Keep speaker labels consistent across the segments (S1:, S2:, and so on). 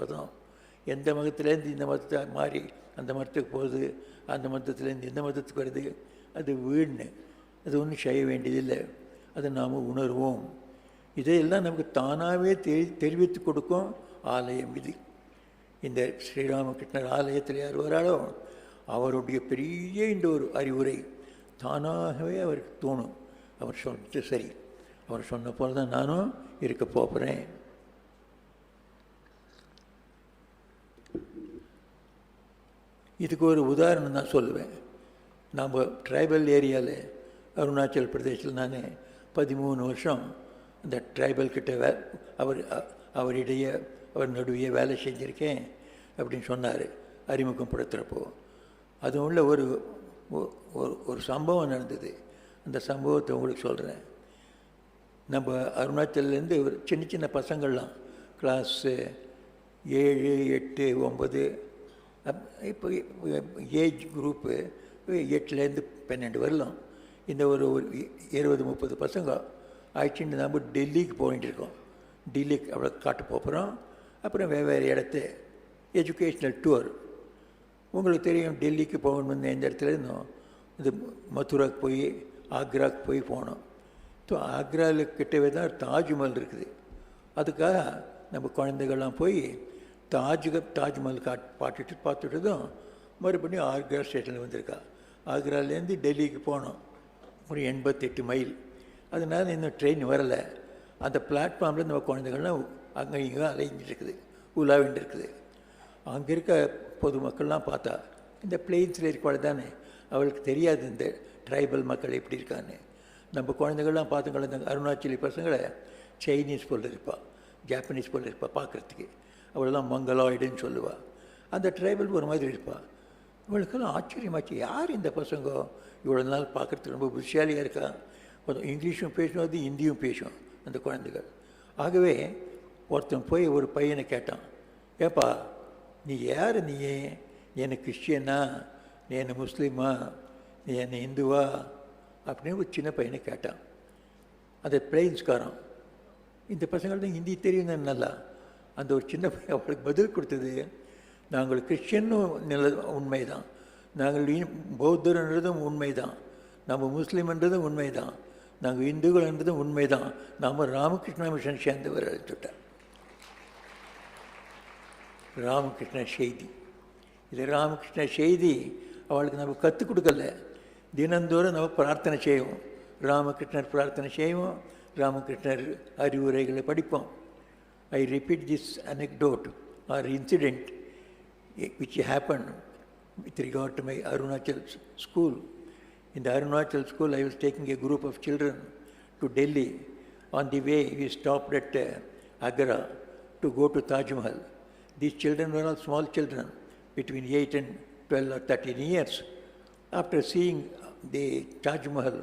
S1: பதம். எந்த மதத்துலேருந்து இந்த மதத்தை மாறி அந்த மதத்துக்கு போகுது, அந்த மதத்துலேருந்து இந்த மதத்துக்கு வருது, அது வீண். அது ஒன்றும் செய்ய வேண்டியதில்லை. அதை நாம் உணர்வோம். இதையெல்லாம் நமக்கு தானாகவே தெரிவித்து கொடுக்கும் ஆலயம் இது. இந்த ஸ்ரீராமகிருஷ்ணர் ஆலயத்தில் யார் வராளோ அவருடைய பெரிய இந்த ஒரு அறிவுரை தானாகவே அவருக்கு தோணும். அவர் சொன்னது சரி, அவர் சொன்ன போல தான் நானும் இருக்க போகிறேன். இதுக்கு ஒரு உதாரணம் தான் சொல்லுவேன். நம்ம ட்ரைபல் ஏரியாவில் அருணாச்சல் பிரதேசத்தில் நான் 13 வருஷம் அந்த ட்ரைபல் கிட்ட அவர் நடுவே வேலை செஞ்சுருக்கேன் அப்படின்னு சொன்னார் அறிமுகம் படுத்துகிறப்போ. அது உள்ள ஒரு சம்பவம் நடந்தது. அந்த சம்பவத்தை உங்களுக்கு சொல்கிறேன். நம்ம அருணாச்சல்லேருந்து ஒரு சின்ன சின்ன பசங்கள்லாம் கிளாஸு 7, 8, 9 இப்போ ஏஜ் குரூப்பு 8லேருந்து 12 வரலாம். இந்த ஒரு 20-30 பசங்க ஆயிடுச்சுன்னு நம்ம டெல்லிக்கு போயிட்டு இருக்கோம். டெல்லிக்கு அவ்வளோ காட்டு போகிறோம். அப்புறம் வெவ்வேறு இடத்த எஜுகேஷ்னல் டூர். உங்களுக்கு தெரியும், டெல்லிக்கு போகணும்னு எந்த இடத்துல இருந்தோம், இந்த மதுராக்கு போய் ஆக்ராவுக்கு போய் போனோம். ஸோ ஆக்ராவில் கிட்டவே தான் தாஜ்மஹல் இருக்குது. அதுக்காக நம்ம குழந்தைகள்லாம் போய் தாஜ்மஹல் பார்த்துட்டு தான் மறுபடியும் ஆக்ரா ஸ்டேஷனில் வந்திருக்கா. ஆக்ராலேருந்து டெல்லிக்கு போனோம், ஒரு 88 மைல். அதனால் இன்னும் ட்ரெயின் வரலை. அந்த பிளாட்ஃபார்மில் நம்ம குழந்தைகள்லாம் அங்கே இங்கே அலைஞ்சிட்டு உலாவின்னு இருக்குது. அங்கே இருக்க பொதுமக்கள்லாம் பார்த்தா இந்த பிளெயின்ஸில் இருக்க தானே, அவளுக்கு தெரியாது இந்த ட்ரைபல் மக்கள் எப்படி இருக்கான்னு. நம்ம குழந்தைகள்லாம் பார்த்துங்கள இந்த அருணாச்சலி பசங்களை சைனீஸ் போல் இருப்பாள், ஜாப்பனீஸ் போல் இருப்பாள் பார்க்குறதுக்கு. அவளெல்லாம் மங்களாய்டுன்னு சொல்லுவாள். அந்த ட்ரைபல் ஒரு மாதிரி இருப்பாள். இவளுக்கெல்லாம் ஆச்சரியமாச்சு, யார் இந்த பசங்க இவ்வளோ நாள் பார்க்குறதுக்கு ரொம்ப புத்திசாலியாக இருக்கா. கொஞ்சம் இங்கிலீஷும் பேசும், அது ஹிந்தியும் பேசும் அந்த குழந்தைகள். ஆகவே ஒருத்தன் போய் ஒரு பையனை கேட்டான், ஏப்பா நீ யார், நீ என்ன கிறிஸ்டியனா, நீ என்ன முஸ்லீமா, நீ என்ன இந்துவா அப்படின்னு ஒரு சின்ன பையனை கேட்டான். அந்த பிளெயின்ஸ்காரன். இந்த பசங்கள்தான் ஹிந்தி தெரியும் தான் நல்லா. அந்த ஒரு சின்ன பையன் அவளுக்கு பதில் கொடுத்தது, நாங்கள் கிறிஸ்டியனும் உண்மை தான், நாங்கள் பௌத்தர்ன்றதும் உண்மை தான், நம்ம முஸ்லீம்ன்றதும் உண்மை தான், நாங்கள் இந்துக்கள்ன்றதும் உண்மை தான், நாம் ராமகிருஷ்ண மிஷன் சேர்ந்தவர் சொல்லிட்டார். ராமகிருஷ்ண செய்தி. இது ராமகிருஷ்ண செய்தி அவளுக்கு நம்ம கற்றுக் கொடுக்கல. தினந்தோறும் நம்ம பிரார்த்தனை செய்வோம், ராமகிருஷ்ணர் பிரார்த்தனை செய்வோம், ராமகிருஷ்ணர் அறிவுரைகளை படிப்போம். I repeat this anecdote or incident which happened with regard to my Arunachal school. In the Arunachal school, I was taking a group of children to Delhi. On the way, we stopped at Agra to go to Taj Mahal. These children were all small children, between 8 and 12 or 13 years. After seeing the Taj Mahal,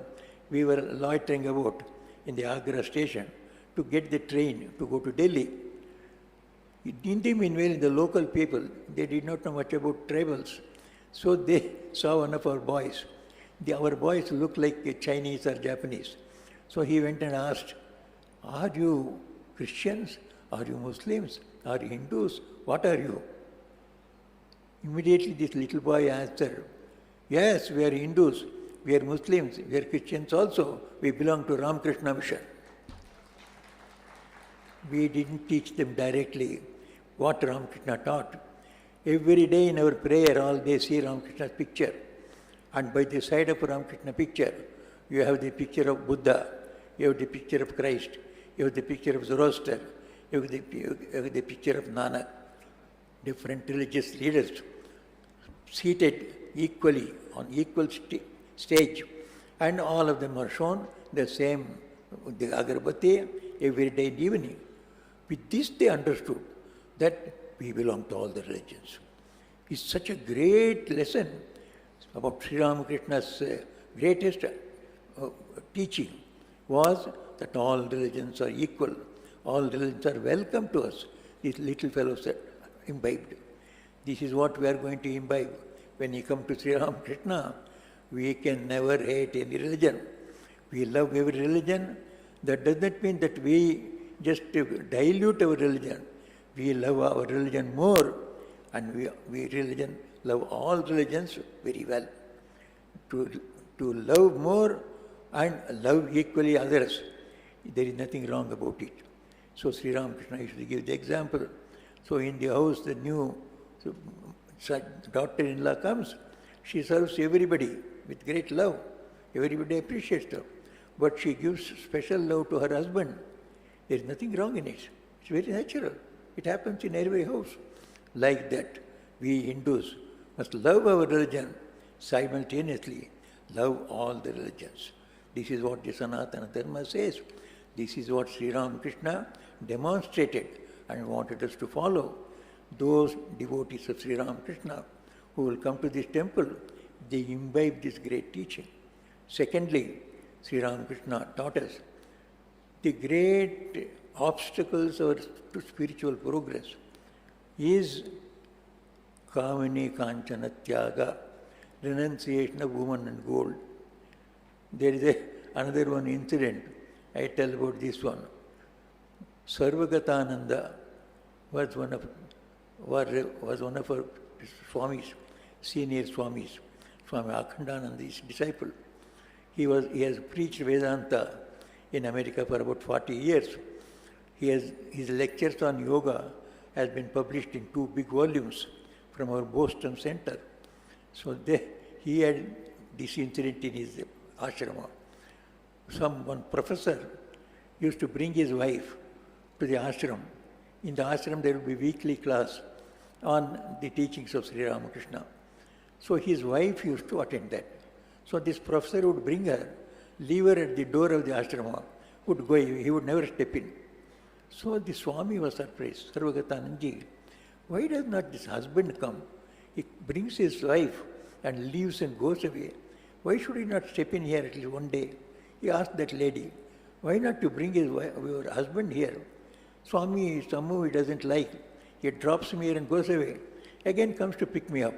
S1: we were loitering about in the Agra station to get the train to go to Delhi. In the meanwhile, the local people, they did not know much about tribals. So they saw one of our boys. Our boys looked like Chinese or Japanese. So he went and asked, are you Christians? Are you Muslims? Are you Hindus? What are you? Immediately this little boy answered, yes, we are Hindus, we are Muslims, we are Christians also, we belong to Ramakrishna mission. We didn't teach them directly what Ramakrishna taught. Every day in our prayer, all they see Ramakrishna's picture. And by the side of Ramakrishna picture, you have the picture of Buddha, you have the picture of Christ, you have the picture of Zoroaster, you have the picture of Nanak. Different religious leaders seated equally on equal stage, and all of them are shown the same, the agarbatti, every day and evening. With this they understood that we belong to all the religions. It's such a great lesson about Sri Ramakrishna's greatest teaching was that all religions are equal, all religions are welcome to us. These little fellows said, imbibed. This is what we are going to imbibe. When you come to Sri Ramakrishna, we can never hate any religion. We love every religion. That does not mean that we just dilute our religion. We love our religion more, and we religion love all religions very well. To love more and love equally others, there is nothing wrong about it. So Sri Ramakrishna used to give the example. So in the house, the new daughter-in-law comes, she serves everybody with great love. Everybody appreciates her. But she gives special love to her husband. There is nothing wrong in it. It's very natural. It happens in every house. Like that, we Hindus must love our religion, simultaneously love all the religions. This is what the Sanatana Dharma says. This is what Sri Ramakrishna demonstrated and wanted us to follow. Those devotees of Sri Ramakrishna who will come to this temple, they imbibe this great teaching. Secondly, Sri Ramakrishna taught us the great obstacles to spiritual progress is Kamini Kanchana Tyaga, renunciation of woman and gold. There is another one incident I tell about this one. Sarvagatananda was one of our Swamis, senior Swamis. Swami Akhandananda, his disciple. He has preached Vedanta in America for about 40 years. His lectures on yoga has been published in 2 big volumes from our Boston Center. So he had this incident in his ashrama. One professor used to bring his wife to the ashram. In the ashram there would be weekly class on the teachings of Sri Ramakrishna. So his wife used to attend that. So this professor would bring her, leave her at the door of the ashrama, would go, he would never step in. So the Swami was surprised, Sarvagatananji, why does not this husband come? He brings his wife and leaves and goes away. Why should he not step in here at least one day? He asked that lady, why not to bring your husband here? Swami, somehow he doesn't like. He drops me here and goes away. Again comes to pick me up,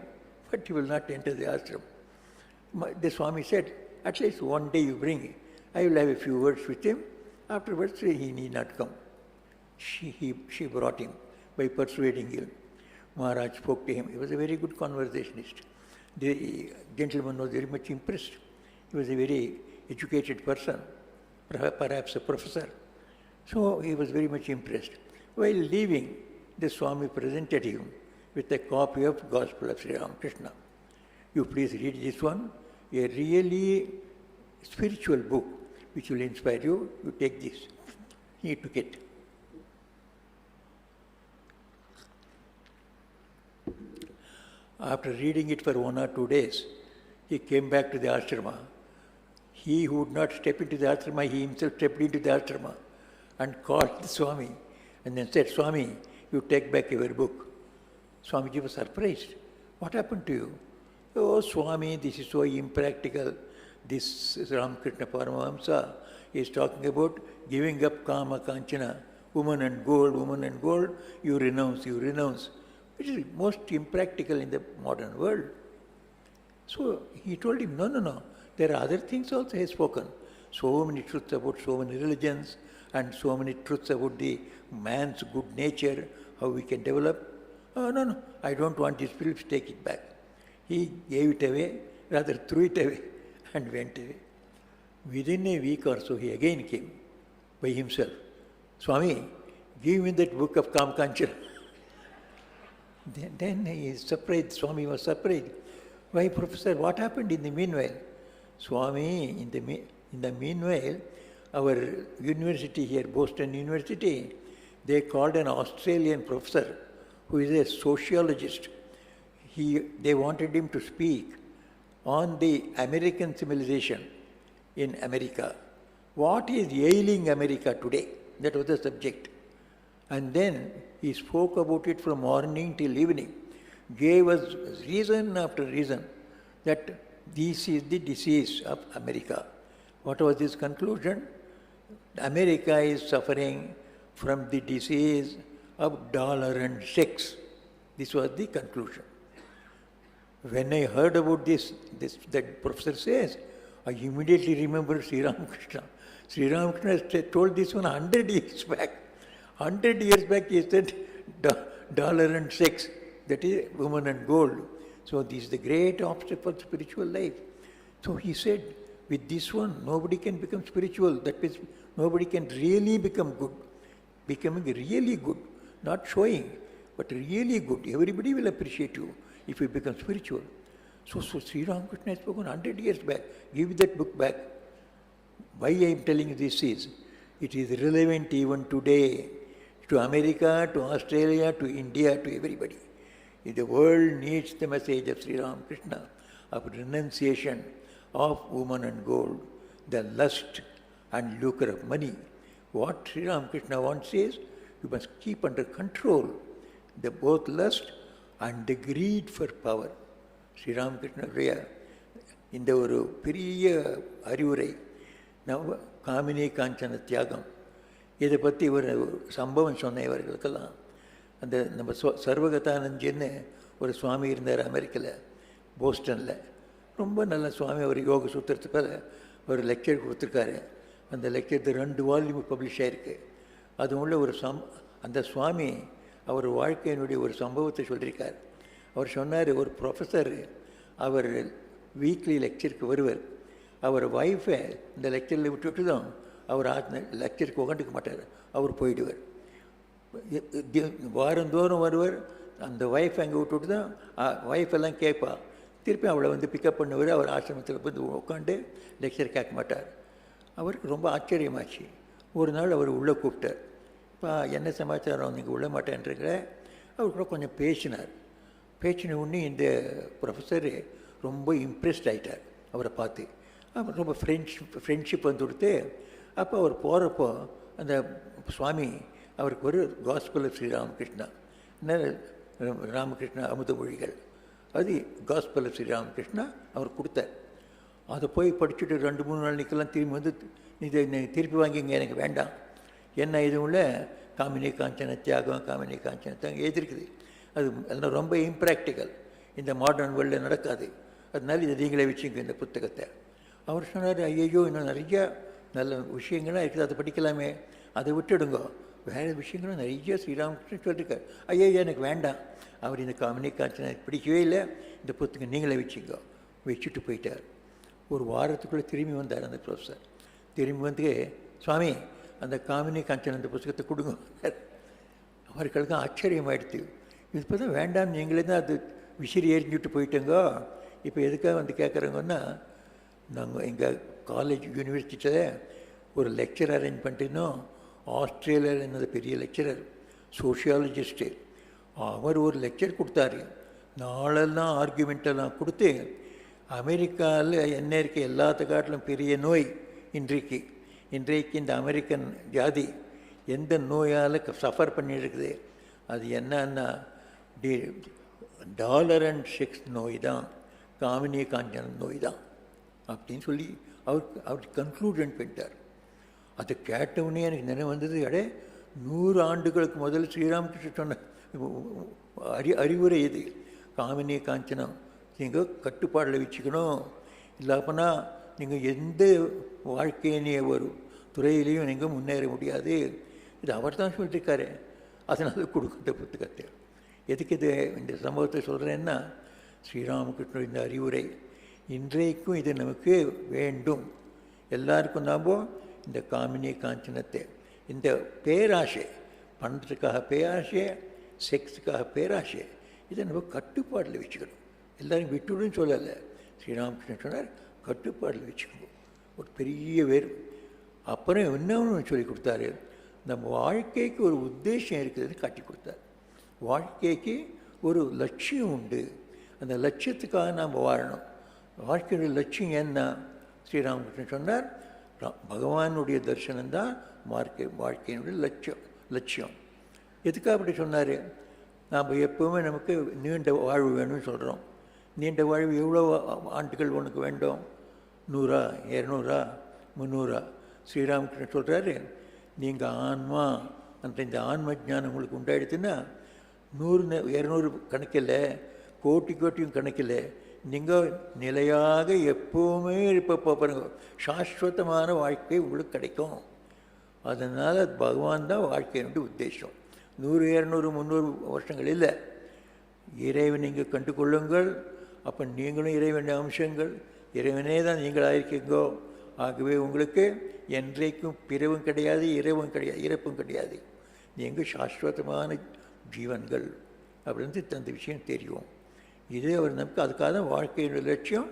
S1: but he will not enter the ashram. The Swami said, at least one day you bring him. I will have a few words with him. Afterwards, he need not come. She brought him by persuading him. Maharaj spoke to him. He was a very good conversationist. The gentleman was very much impressed. He was a very educated person, perhaps a professor. So he was very much impressed. While leaving, the Swami presented him with a copy of Gospel of Sri Ramakrishna. You please read this one, a really spiritual book which will inspire you. You take this. He took it. After reading it for 1 or 2 days, he came back to the ashrama. He who would not step into the ashrama, he himself stepped into the ashrama and called the Swami and then said, Swami, you take back your book. Swamiji was surprised. What happened to you? Oh, Swami, this is so impractical. This Ramakrishna Paramahamsa is talking about giving up Kama Kanchana, woman and gold, you renounce. Which is most impractical in the modern world. So he told him, no, there are other things also he has spoken. So many truths about so many religions and so many truths about the man's good nature, how we can develop. Oh, no, I don't want this, please take it back. He gave it away, rather threw it away and went away. Within a week or so, he again came by himself. Swami, give me that book of Kam Kanchana. Then he is surprised, Swami was surprised. Why, Professor, what happened in the meanwhile? Swami, in the meanwhile, our university here, Boston University, they called an Australian professor who is a sociologist. They wanted him to speak on the American civilization in America. What is ailing America today? That was the subject. And then he spoke about it from morning till evening, gave us reason after reason that this is the disease of America. What was his conclusion? America is suffering from the disease of dollar and sex. This was the conclusion. When I heard about this that professor says, I immediately remembered Sri Ramakrishna. Sri Ramakrishna told this one 100 years back. 100 years back he said, dollar and sex, that is woman and gold. So this is the great obstacle for spiritual life. So he said, with this one, nobody can become spiritual. That means nobody can really become good. Becoming really good, not showing, but really good. Everybody will appreciate you if you become spiritual. So Sri Ramakrishna has spoken 100 years back. Give that book back. Why I am telling you this is, it is relevant even today to America, to Australia, to India, to everybody. The world needs the message of Sri Ramakrishna of renunciation of woman and gold, the lust and lucre of money. What Sri Ramakrishna wants is, you must keep under control the both lust and the greed for power. Sri Ramakrishna இந்த ஒரு பெரிய அறிவுரை நம்ம காமினி காஞ்சன தியாகம் இதை பற்றி ஒரு சம்பவம் சொன்ன இவர்களுக்கெல்லாம் அந்த நம்ம சர்வகதானந்தின்னு ஒரு சுவாமி இருந்தார் அமெரிக்காவில் போஸ்டனில். ரொம்ப நல்ல சுவாமி. அவர் யோக சூத்திரத்துக்காக ஒரு லெக்சர் கொடுத்துருக்காரு. அந்த லெக்சர் 2 வால்யூம் பப்ளிஷ் ஆகிருக்கு. அது உள்ள ஒரு அந்த சுவாமி அவர் வாழ்க்கையினுடைய ஒரு சம்பவத்தை சொல்லியிருக்கார். அவர் சொன்னார், ஒரு ப்ரொஃபஸர் அவர் வீக்லி லெக்சருக்கு வருவார். அவர் ஒய்ஃபை இந்த லெக்சரில் விட்டுவிட்டு தான் அவர் லெக்சருக்கு உட்காந்துக்க மாட்டார். அவர் போயிடுவார். வாரந்தோறும் வருவார். அந்த ஒய்ஃப் அங்கே விட்டுவிட்டு தான் ஒய்ஃபெல்லாம் கேட்பா. திருப்பி அவளை வந்து பிக்கப் பண்ணுவார். அவர் ஆசிரமத்தில் வந்து உட்காந்து லெக்சர் கேட்க மாட்டார். அவருக்கு ரொம்ப ஆச்சரியமாச்சு. ஒரு நாள் அவர் உள்ளே கூப்பிட்டார். இப்போ என்ன சமாச்சாரம், நீங்கள் உள்ள மாட்டேன்றீங்கள. அவர் கூட கொஞ்சம் பேசினார். பேசின உடனே இந்த ப்ரொஃபஸரு ரொம்ப இம்ப்ரெஸ்ட் ஆகிட்டார் அவரை பார்த்து. அவர் ரொம்ப ஃப்ரெண்ட்ஷிப் வந்து கொடுத்து, அப்போ அவர் போகிறப்போ அந்த சுவாமி அவருக்கு ஒரு காஸ்பல் ஆஃப் ஸ்ரீ ராமகிருஷ்ணா, ராமகிருஷ்ணா அமுத மொழிகள், அது காஸ்பல் ஆஃப் ஸ்ரீ ராமகிருஷ்ணா அவர் கொடுத்தார். அதை போய் படிச்சுட்டு 2-3 நாள் நிற்கலாம். திரும்பி வந்து இதை திருப்பி வாங்கிங்க, எனக்கு வேண்டாம். என்ன இது உள்ள காமினி காஞ்சன தியாகம், காமினி காஞ்சன தியாகம் எதிர்க்குது. அது எல்லாம் ரொம்ப இம்ப்ராக்டிக்கல், இந்த மாடர்ன் வேர்ல்டில் நடக்காது. அதனால இதை நீங்களே வச்சுங்க இந்த புத்தகத்தை. அவர் சொன்னார், ஐயோ இன்னும் நிறையா நல்ல விஷயங்கள்லாம் இருக்குது, அதை படிக்கலாமே, அதை விட்டுடுங்க. வேறு விஷயங்களும் நிறைய ஸ்ரீராமகிருஷ்ணன் சொல்லியிருக்கார். ஐயோ எனக்கு வேண்டாம். அவர் இந்த காமினி காஞ்சனை பிடிக்கவே இல்லை, இந்த புத்தகம் நீங்களே வச்சுங்க. வச்சுட்டு போயிட்டார். ஒரு வாரத்துக்குள்ளே திரும்பி வந்தார் அந்த ப்ரொஃபஸர். திரும்பி வந்து, சுவாமி அந்த காமினி காஞ்சன் அந்த புத்தகத்தை கொடுங்க. அவர்களுக்கு ஆச்சரியமாயிடுது. இப்போ தான் வேண்டாம், நீங்களே தான் அது விசிறி எரிஞ்சுட்டு போயிட்டோங்க, இப்போ எதுக்காக வந்து கேட்குறோங்கன்னா, நாங்கள் எங்கள் காலேஜ் யூனிவர்சிட்டியில் ஒரு லெக்சர் அரேஞ்ச் பண்ணிட்டோம். ஆஸ்திரேலியாவில் இருந்த பெரிய லெக்சரர், சோஷியாலஜிஸ்ட்டு, அவர் ஒரு லெக்சர் கொடுத்தாரு. நாளெல்லாம் ஆர்கியூமெண்ட்டெல்லாம் கொடுத்து, அமெரிக்காவில் என்ன இருக்க எல்லாத்த காட்டிலும் பெரிய நோய் இன்றைக்கு இந்த அமெரிக்கன் ஜாதி எந்த நோயால் சஃபர் பண்ணியிருக்குது, அது என்னன்னா டாலர் அண்ட் செக்ஸ் நோய் தான், காமினி காஞ்சன நோய் தான் அப்படின்னு சொல்லி அவர் கன்க்ளூஷன் பண்ணிட்டார். அதை கேட்டவுடனே எனக்கு நினைவு வந்தது, 100 ஆண்டுகளுக்கு முதல் ஸ்ரீராமகிருஷ்ணன் சொன்ன அறிவுரை இது. காமினி காஞ்சனம் நீங்கள் கட்டுப்பாடில் வச்சுக்கணும், இல்லாப்பனா நீங்கள் எந்த வாழ்க்கையினே ஒரு துறையிலையும் நீங்கள் முன்னேற முடியாது. இது அவர் தான் சொல்லியிருக்காரு. அதனால் கொடுக்குற புத்தகத்தை எதுக்கு இது இந்த சம்பவத்தை சொல்கிறேன்னா, ஸ்ரீராமகிருஷ்ணன் இந்த அறிவுரை இன்றைக்கும் இது நமக்கு வேண்டும். எல்லாருக்கும் நாம் இந்த காமினி காஞ்சனத்தை, இந்த பேராசை, பணத்துக்காக பேராசை, செக்ஸுக்காக பேராசை, இதை நம்ம கட்டுப்பாட்டில் வச்சுக்கணும். எல்லோரும் விட்டுடுன்னு சொல்லலை. ஸ்ரீராமகிருஷ்ணன் சொன்னார், கட்டுப்பாட்டில் வச்சுக்கணும். ஒரு பெரிய வேறு. அப்புறம் இன்னொன்று சொல்லி கொடுத்தாரு, நம்ம வாழ்க்கைக்கு ஒரு உத்தேசம் இருக்குதுன்னு காட்டி கொடுத்தார். வாழ்க்கைக்கு ஒரு லட்சியம் உண்டு, அந்த லட்சியத்துக்காக நாம் வாழணும். வாழ்க்கையுடைய லட்சியம் என்ன? ஸ்ரீராமகிருஷ்ணன் சொன்னார், பகவானுடைய தரிசனம்தான் வாழ்க்கையினுடைய லட்சியம். எதுக்காக அப்படி சொன்னார்? நாம் எப்போவுமே நமக்கு நீண்ட வாழ்வு வேணும்னு சொல்கிறோம். நீண்ட வாழ்வு எவ்வளோ ஆண்டுகள் உனக்கு வேண்டும்? 100, 200, 300? ஸ்ரீராமகிருஷ்ணன் சொல்கிறாரு, நீங்கள் ஆன்மா அந்த இந்த ஆன்ம ஜானம் உங்களுக்கு உண்டாயிடுச்சுன்னா 100, 200 கணக்கில், கோட்டியும் கணக்கில், நீங்கள் நிலையாக எப்போவுமே இருப்ப பாருங்க, சாஸ்வதமான வாழ்க்கை உங்களுக்கு கிடைக்கும். அதனால் பகவான் தான் வாழ்க்கையினுடைய உத்தேசம். 100, 200, 300 வருஷங்கள் இல்லை. இறைவன் நீங்கள் கண்டு கொள்ளுங்கள். அப்போ நீங்களும் இறைவன் அம்சங்கள், இறைவனே தான் நீங்கள் ஆயிருக்கீங்கோ. ஆகவே உங்களுக்கு என்றைக்கும் பிறவும் கிடையாது, இறப்பும் கிடையாது. நீங்கள் சாஸ்வதமான ஜீவன்கள் அப்படின்னு அந்த விஷயம் தெரியும். இதே அவர் நமக்கு அதுக்காக வாழ்க்கையினுடைய லட்சியம்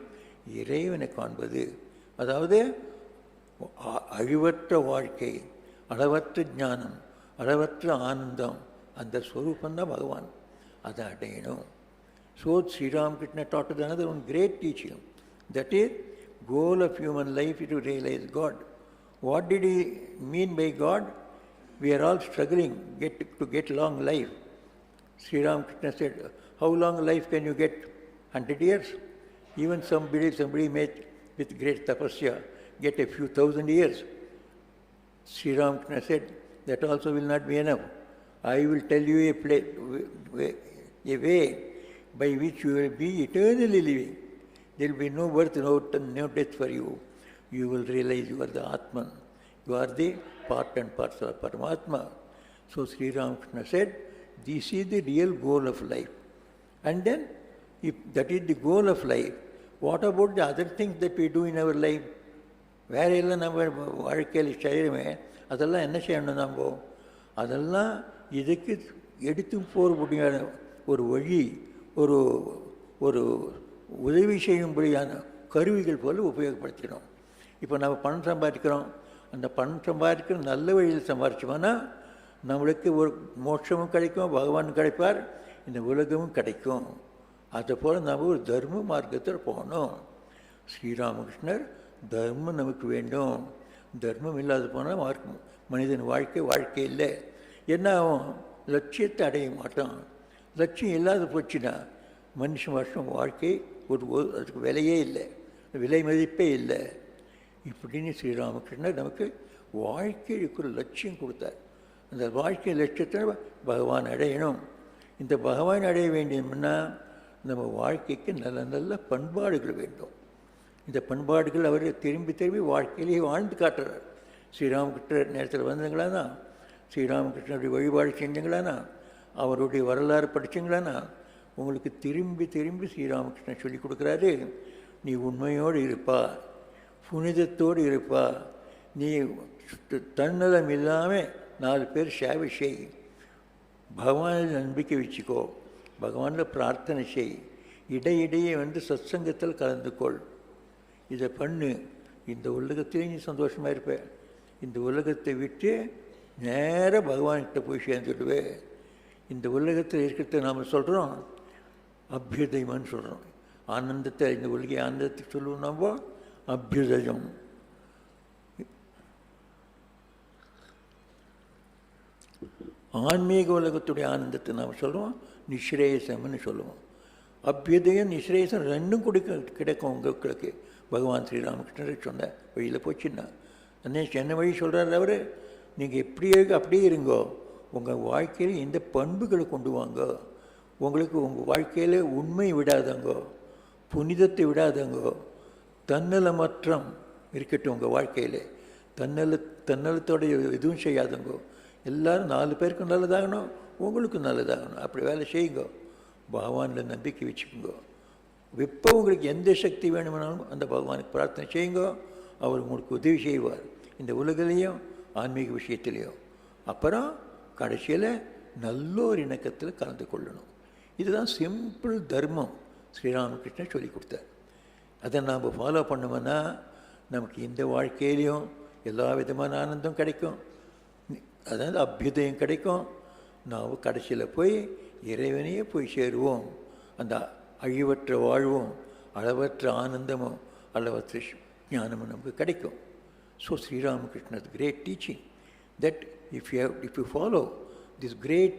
S1: இறைவனை காண்பது. அதாவது அழிவற்ற வாழ்க்கை, அளவற்ற ஞானம், அளவற்ற ஆனந்தம், அந்த ஸ்வரூபந்தான் பகவான். அதை அடையணும். So Sri Ramakrishna taught us another one great teaching. That is, goal of human life is to realize God. What did he mean by God? We are all struggling to get long life. Sri Ramakrishna said, how long life can you get? 100 years? Even somebody may, with great tapasya, get a few thousand years. Sri Ramakrishna said, that also will not be enough. I will tell you a way by which you will be eternally living. There will be no birth, no death for you. You will realize you are the Atman. You are the part and parcel of Paramatma. So Sri Ramakrishna said, this is the real goal of life. And then, if that is the goal of life, what about the other things that we do in our life? வேற எல்லாம் நம்ம வாழ்க்கையில் செய்கிறோமே, அதெல்லாம் என்ன செய்யணும்? நம்ம அதெல்லாம் இதுக்கு எடுத்து போக முடியாத ஒரு வழி, ஒரு ஒரு உதவி செய்யும்படியான கருவிகள் போல் உபயோகப்படுத்திக்கணும். இப்போ நம்ம பணம் சம்பாதிக்கிறோம். அந்த பணம் சம்பாதிக்கிற நல்ல வழியில் சம்பாதிச்சோம்னா நம்மளுக்கு ஒரு மோட்சமும் கிடைக்கும், பகவான் கிடைப்பார், இந்த உலகமும் கிடைக்கும். அதுபோல் நம்ம ஒரு தர்ம மார்க்கத்தில் போகணும். ஸ்ரீராமகிருஷ்ணர் தர்மம் நமக்கு வேண்டும். தர்மம் இல்லாத போனால் மனிதன் வாழ்க்கை இல்லை. என்ன ஆகும்? லட்சியத்தை அடைய மாட்டான். லட்சியம் இல்லாத போச்சுன்னா வருஷம் வாழ்க்கை அதுக்கு விலையே இல்லை, விலை மதிப்பே இல்லை. இப்படின்னு ஸ்ரீராமகிருஷ்ணர் நமக்கு வாழ்க்கைக்கு ஒரு லட்சியம் கொடுத்தார். அந்த வாழ்க்கை லட்சியத்தை பகவான் அடையணும். இந்த பகவான் அடைய வேண்டியதுன்னா நம்ம வாழ்க்கைக்கு நல்ல நல்ல பண்பாடுகள் வேண்டும். இந்த பண்பாடுகள் அவர் திரும்பி வாழ்க்கையிலேயே வாழ்ந்து காட்டுறார். ஸ்ரீராமகிருஷ்ணர் நேரத்தில் வந்தங்களானா, ஸ்ரீராமகிருஷ்ணருடைய வழிபாடு செஞ்சங்களானா, அவருடைய வரலாறு படித்தங்களானா, உங்களுக்கு திரும்பி ஸ்ரீராமகிருஷ்ணன் சொல்லிக் கொடுக்குறாரு, நீ உண்மையோடு இருப்பா, புனிதத்தோடு இருப்பா, நீ தன்னலம் இல்லாமல் 4 பேர் சேவை செய், பகவானில் நம்பிக்கை வச்சுக்கோ, பகவானில் பிரார்த்தனை செய், இடையிடையே சத்சங்கத்தில் கலந்து கொள், இதை பண்ணு, இந்த உலகத்திலே நீ சந்தோஷமாக இருப்ப. இந்த உலகத்தை விட்டு நேராக பகவான்கிட்ட போய் சேர்ந்துடுவேன். இந்த உலகத்தில் இருக்கிறத நாம் சொல்கிறோம் அபியுதயம்னு சொல்கிறோம். ஆனந்தத்தை, இந்த உலகை ஆனந்தத்துக்கு சொல்லுவோம் நம்ம அபியுதயம். ஆன்மீக உலகத்துடைய ஆனந்தத்தை நாம் சொல்லுவோம் நிஸ்ரேயசம்னு சொல்லுவோம். அபியுதயம் நிஸ்ரேயசம் ரெண்டும் கிடைக்கும் உங்களுக்கு. பகவான் ஸ்ரீராமகிருஷ்ணர் சொன்ன வழியில் போச்சுன்னா என்ன வழி சொல்கிறார் அவர்? நீங்கள் அப்படியே இருங்கோ, உங்கள் வாழ்க்கையில் இந்த பண்புகளை கொண்டு வாங்க. உங்களுக்கு உங்கள் வாழ்க்கையில் உண்மை விடாதங்கோ, புனிதத்தை விடாதங்கோ, தன்னலமற்றம் இருக்கட்டும் உங்கள் வாழ்க்கையில். தன்னலத்தோட எதுவும் செய்யாதங்கோ. எல்லோரும் 4 பேருக்கும் நல்லதாகணும், உங்களுக்கும் நல்லதாகணும். அப்படி வேலை செய்யுங்கோ. பகவானில் நம்பிக்கை வச்சுக்கோங்க. எப்போ உங்களுக்கு எந்த சக்தி வேணுமானாலும் அந்த பகவானுக்கு பிரார்த்தனை செய்யுங்கோ. அவர் உங்களுக்கு உதவி செய்வார், இந்த உலகிலையும் ஆன்மீக விஷயத்திலையும். அப்புறம் கடைசியில் நல்ல ஒரு இணக்கத்தில் கலந்து கொள்ளணும். இதுதான் சிம்பிள் தர்மம் ஸ்ரீராமகிருஷ்ணன் சொல்லி கொடுத்தார். அதை நாம் ஃபாலோ பண்ணோம்னா நமக்கு இந்த வாழ்க்கையிலையும் எல்லா விதமான ஆனந்தம் கிடைக்கும், அதாவது அபியுதயம் கிடைக்கும். நாம் கடைசியில் போய் இறைவனையே போய் சேருவோம். அந்த அழிவற்ற வாழ்வும், அளவற்ற ஆனந்தமும், அளவற்ற ஞானமும் நமக்கு கிடைக்கும். So Sri Ramakrishna's great teaching that if you follow these great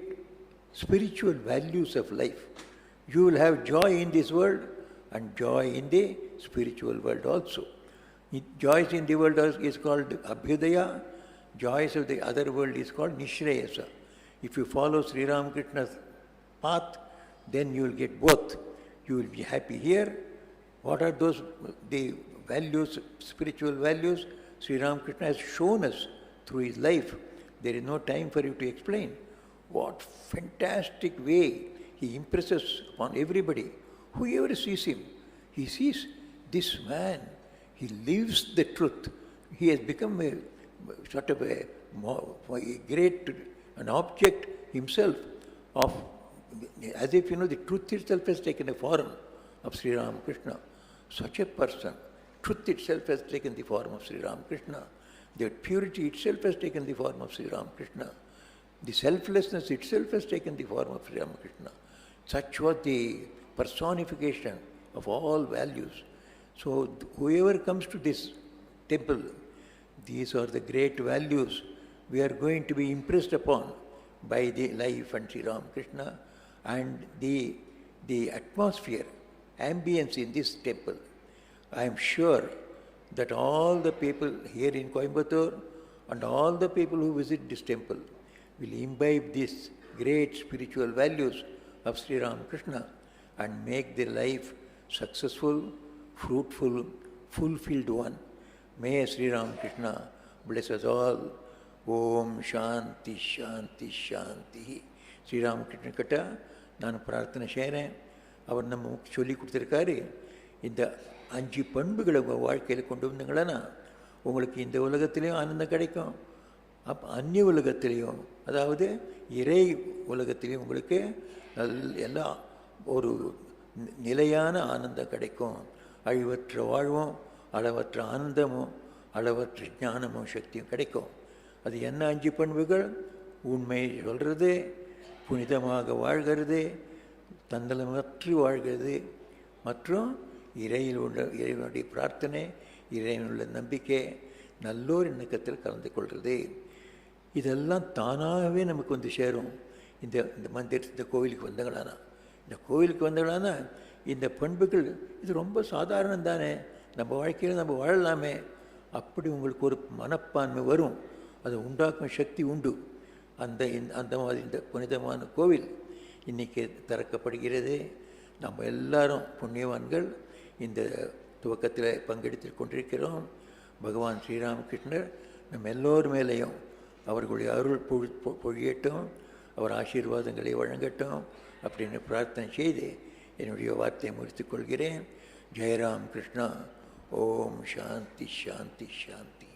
S1: spiritual values of life, you will have joy in this world and joy in the spiritual world also. Joys in the world is called Abhyudaya, joys of the other world is called Nishreyasa. If you follow Sri Ramakrishna's path, then you will get both. You will be happy here. What are those, the values, spiritual values? Sri Ramakrishna has shown us through his life. There is no time for you to explain. What fantastic way he impresses upon everybody. Whoever sees him, he sees this man, he lives the truth. He has become a sort of a great, an object himself of, as if, the truth itself has taken a form of Sri Ramakrishna. Such a person, truth itself has taken the form of Sri Ramakrishna. The purity itself has taken the form of Sri Ramakrishna. The selflessness itself has taken the form of Sri Ramakrishna. Such was the personification of all values. So whoever comes to this temple, these are the great values we are going to be impressed upon by the life and Sri Ramakrishna and the atmosphere, ambience in this temple. I am sure that all the people here in Coimbatore and all the people who visit this temple will imbibe these great spiritual values of Sri Ramakrishna and make their life successful, fruitful, fulfilled one. May Sri Ramakrishna bless us all. Om Shanti Shanti Shanti. Sri Ramakrishna Kata, ನಾನು ಪ್ರಾರ್ಥನೆ செய்கிறேன். அவர் நம்ம சொல்லி கொடுத்துருக்காரு, இந்த 5 பண்புகளை வாழ்க்கையில் கொண்டு வந்தீங்களா உங்களுக்கு இந்த உலகத்திலையும் ஆனந்தம் கிடைக்கும், அந்நிய உலகத்திலையும், அதாவது இறை உலகத்திலையும் உங்களுக்கு எல்லாம் ஒரு நிலையான ஆனந்தம் கிடைக்கும். அழிவற்ற வாழ்வும், அளவற்ற ஆனந்தமும், அளவற்ற ஞானமும் சக்தியும் கிடைக்கும். அது என்ன 5 பண்புகள்? உண்மையை சொல்கிறது, புனிதமாக வாழ்கிறது, தன்னலமற்று வாழ்கிறது, மற்றும் இறைவனுடைய பிரார்த்தனை, இறைவனுள்ள நம்பிக்கை, நல்லோர் இணக்கத்தில் கலந்து கொள்வது. இதெல்லாம் தானாகவே நமக்கு வந்து சேரும். இந்த கோவிலுக்கு வந்தங்களானா, இந்த கோவிலுக்கு வந்தங்களானா இந்த பண்புகள் இது ரொம்ப சாதாரணம் தானே, நம்ம வாழ்க்கையில் நம்ம வாழலாமே, அப்படி உங்களுக்கு ஒரு மனப்பான்மை வரும். அதை உண்டாக்கும் சக்தி உண்டு. அந்த மாதிரி இந்த புனிதமான கோவில் இன்றைக்கி திறக்கப்படுகிறது. நம்ம எல்லாரும் புண்ணியவான்கள் இந்த துவக்கத்தில் பங்கெடுத்து கொண்டிருக்கிறோம். பகவான் ஸ்ரீராமகிருஷ்ணர் நம்ம எல்லோர் மேலேயும் அவர்களுடைய அருள் பொழியட்டும், அவர் ஆசீர்வாதங்களை வழங்கட்டும் அப்படின்னு பிரார்த்தனை செய்து என்னுடைய வார்த்தையை முடித்துக் கொள்கிறேன். ஜெயராம் கிருஷ்ணா. ஓம் சாந்தி சாந்தி சாந்தி.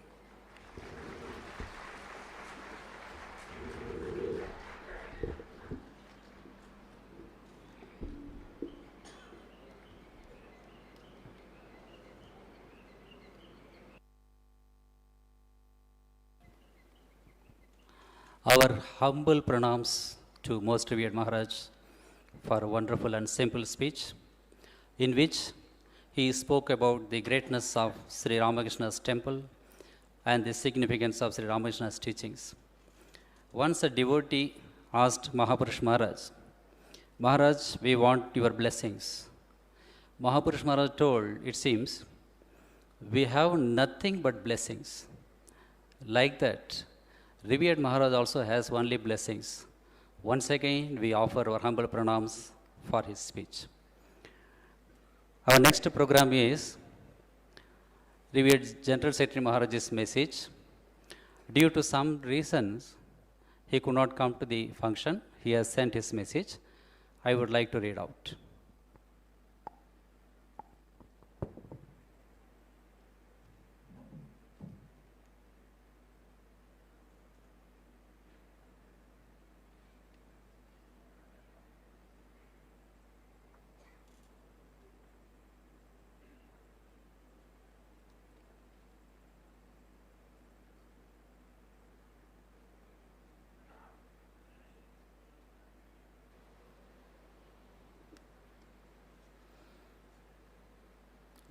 S2: Our humble pranams to Most Revered Maharaj for a wonderful and simple speech in which he spoke about the greatness of Sri Ramakrishna's temple and the significance of Sri Ramakrishna's teachings. Once a devotee asked Mahapurush Maharaj, "Maharaj, we want your blessings." Mahapurush Maharaj told, "It seems we have nothing but blessings." Like that, Revered Maharaj also has only blessings. Once again, we offer our humble pranams for his speech. Our next program is Revered General Secretary Maharaj's message. Due to some reasons, he could not come to the function. He has sent his message. I would like to read out.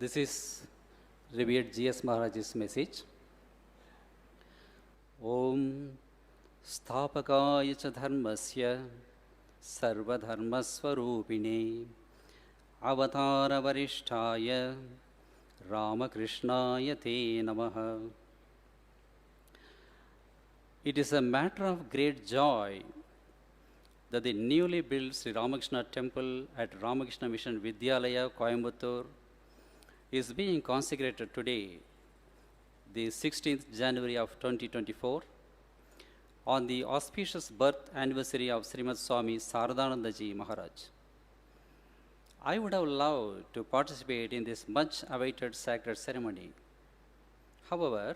S2: This is Revered G.S. Maharaj's message. Om Sthapakaya cha dharmasya sarvadharmasvarupine avatara varishtaya Ramakrishnaya te namaha. It is a matter of great joy that the newly built Sri Ramakrishna Temple at Ramakrishna Mission Vidyalaya, Coimbatore, is being consecrated today, the 16th January of 2024, on the auspicious birth anniversary of Srimad Swami Saradananda Ji Maharaj. I would have loved to participate in this much awaited sacred ceremony. However,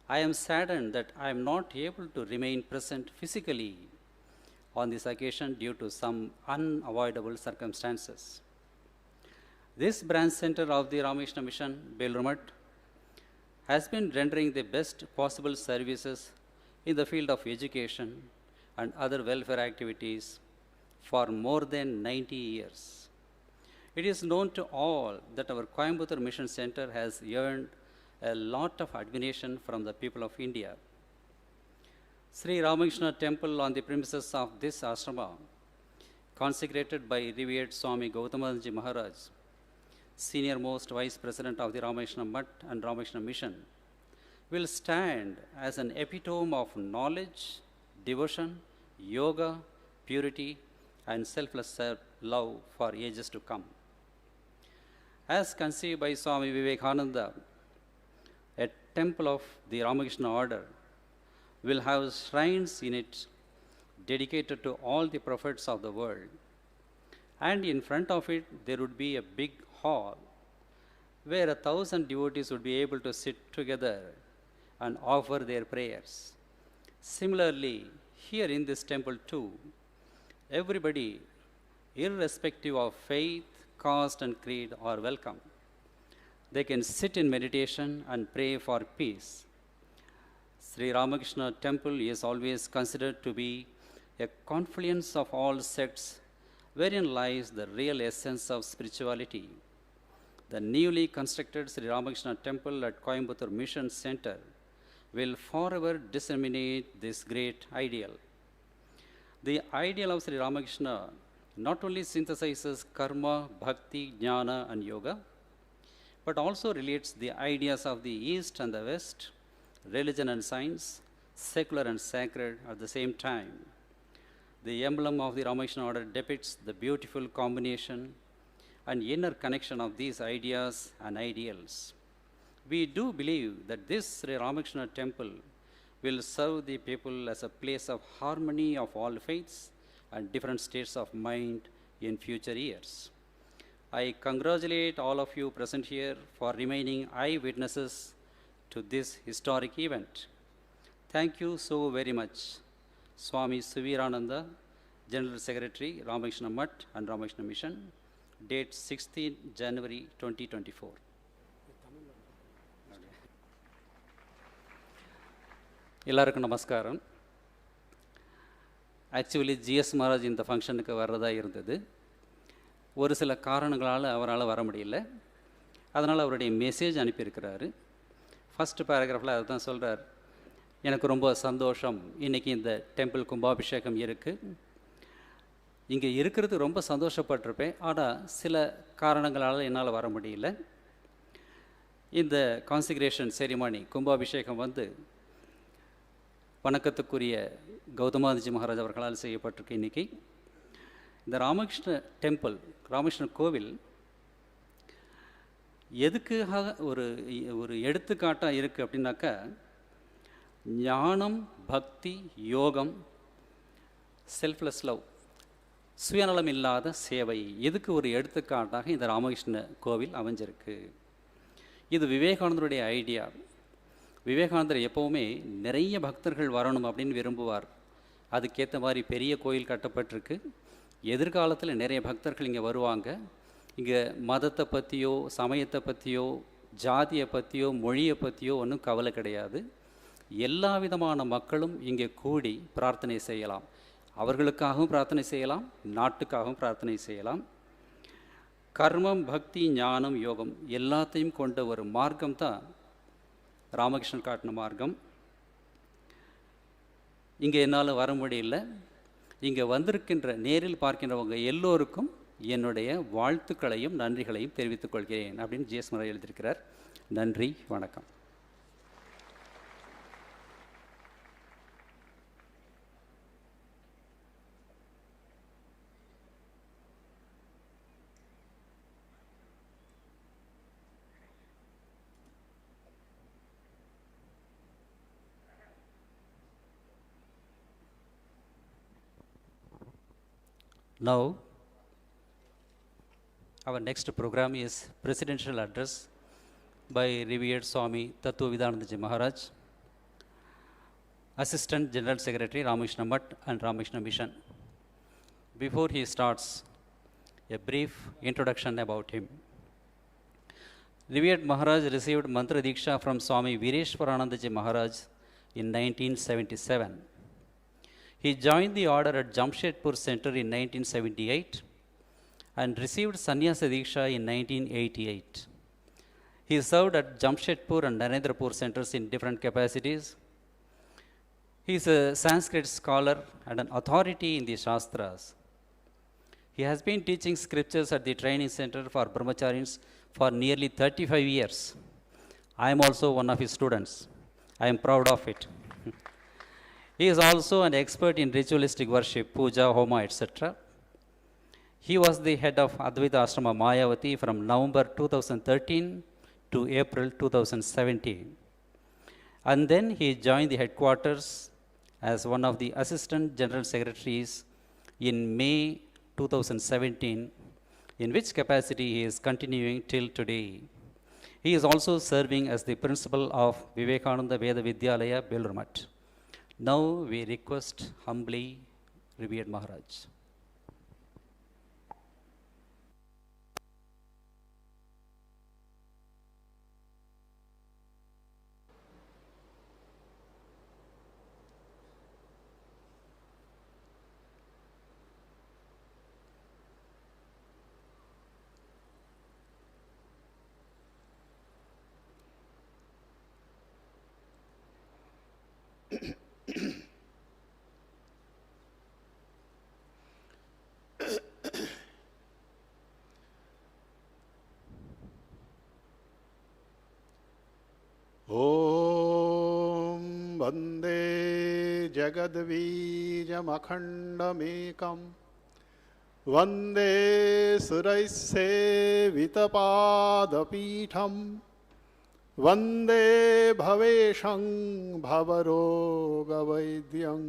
S2: I am saddened that I am not able to remain present physically on this occasion due to some unavoidable circumstances. This branch center of the Ramakrishna Mission, Belrumat, has been rendering the best possible services in the field of education and other welfare activities for more than 90 years. It is known to all that our Coimbatore Mission Center has earned a lot of admiration from the people of India. Sri Ramakrishna Temple on the premises of this ashrama, consecrated by revered Swami Gautamaji Maharaj, Senior Most Vice President of the Ramakrishna Mutt and Ramakrishna Mission, will stand as an epitome of knowledge, devotion, yoga, purity, and selfless love for ages to come. As conceived by Swami Vivekananda, a temple of the Ramakrishna order will have shrines in it dedicated to all the prophets of the world. And in front of it, there would be a big hall where 1,000 devotees would be able to sit together and offer their prayers. Similarly, here in this temple too, everybody, irrespective of faith, caste, and creed, are welcome. They can sit in meditation and pray for peace. Sri Ramakrishna Temple is always considered to be a confluence of all sects wherein lies the real essence of spirituality. The newly constructed Sri Ramakrishna Temple at Coimbatore Mission Center will forever disseminate this great ideal. The ideal of Sri Ramakrishna not only synthesizes karma, bhakti, jnana, and yoga, but also relates the ideas of the East and the West, religion and science, secular and sacred at the same time. The emblem of the Ramakrishna order depicts the beautiful combination and inner connection of these ideas and ideals. We do believe that this Sri Ramakrishna Temple will serve the people as a place of harmony of all faiths and different states of mind in future years. I congratulate all of you present here for remaining eyewitnesses to this historic event. Thank you so very much. Swami Suvirananda, General Secretary, Ramakrishna Mutt and Ramakrishna Mission, date 16 January 2024. எல்லாருக்கும் நமஸ்காரம். Actually GS Maharaj இந்த ஃபங்க்ஷனுக்கு வர்றதா இருந்தது. ஒரு சில காரணங்களால் அவரால் வர முடியல. அதனால் அவருடைய மெசேஜ் அனுப்பியிருக்கிறாரு. ஃபஸ்ட்டு பேராகிராஃபில் அதை தான் சொல்கிறார். எனக்கு ரொம்ப சந்தோஷம், இன்றைக்கி இந்த டெம்பிள் கும்பாபிஷேகம் இருக்குது. இங்கே இருக்கிறது ரொம்ப சந்தோஷப்பட்டிருப்பேன். ஆனால் சில காரணங்களால் என்னால் வர முடியல. இந்த கான்சிக்ரேஷன் செரிமனி கும்பாபிஷேகம் வந்து வணக்கத்துக்குரிய கௌதமாதிஜி மகாராஜ் அவர்களால் செய்யப்பட்டிருக்கு. இன்றைக்கி இந்த ராமகிருஷ்ண டெம்பிள், ராமகிருஷ்ண கோவில் எதுக்காக ஒரு எடுத்துக்காட்டாக இருக்குது அப்படின்னாக்கா, ஞானம், பக்தி, யோகம், செல்ஃப்லெஸ் லவ், சுயநலம் இல்லாத சேவை, இதுக்கு ஒரு எடுத்துக்காட்டாக இந்த ராமகிருஷ்ண கோவில் அமைஞ்சிருக்கு. இது விவேகானந்தருடைய ஐடியா. விவேகானந்தர் எப்போவுமே நிறைய பக்தர்கள் வரணும் அப்படின்னு விரும்புவார். அதுக்கேற்ற மாதிரி பெரிய கோயில் கட்டப்பட்டிருக்கு. எதிர்காலத்தில் நிறைய பக்தர்கள் இங்கே வருவாங்க. இங்கே மதத்தை பற்றியோ, சமயத்தை பற்றியோ, ஜாதியை பற்றியோ, மொழியை பற்றியோ ஒன்றும் கவலை கிடையாது. எல்லா விதமான மக்களும் இங்கே கூடி பிரார்த்தனை செய்யலாம். அவர்களுக்காகவும் பிரார்த்தனை செய்யலாம், நாட்டுக்காகவும் பிரார்த்தனை செய்யலாம். கர்மம், பக்தி, ஞானம், யோகம் எல்லாத்தையும் கொண்ட ஒரு மார்க்கம் தான் ராமகிருஷ்ணன் காட்டின மார்க்கம். இங்கே என்னால் வர முடியல. இங்கே வந்திருக்கின்ற, நேரில் பார்க்கின்றவங்க எல்லோருக்கும் என்னுடைய வாழ்த்துக்களையும் நன்றிகளையும் தெரிவித்துக் கொள்கிறேன் அப்படின்னு ஜிஎஸ் மகாராஜ் எழுதியிருக்கிறார். நன்றி, வணக்கம். Now, our next program is Presidential Address by Revered Swami Tattvavidanandaji Maharaj, Assistant General Secretary Ramakrishna Mutt and Ramakrishna Mission. Before he starts, a brief introduction about him. Revered Maharaj received Mantra Diksha from Swami Vireshwaranandaji Maharaj in 1977. He joined the order at Jamshedpur Center in 1978 and received Sannyasa Diksha in 1988. He served at Jamshedpur and Narendrapur centers in different capacities. He is a Sanskrit scholar and an authority in the Shastras. He has been teaching scriptures at the training center for brahmacharis for nearly 35 years. I am also one of his students. I am proud of it. He is also an expert in ritualistic worship, puja, homa, etc. He was the head of Advaita Ashrama Mayavati from November 2013 to April 2017. And then he joined the headquarters as one of the assistant general secretaries in May 2017, in which capacity he is continuing till today. He is also serving as the principal of Vivekananda Veda Vidyalaya, Belur. Now we request humbly Revered Maharaj.
S3: ॐ वन्दे जगद्बीजमखण्डमेकं वन्दे सुरैस्सेवितपादपीठं वन्दे भवेशं भवरोगवैद्यं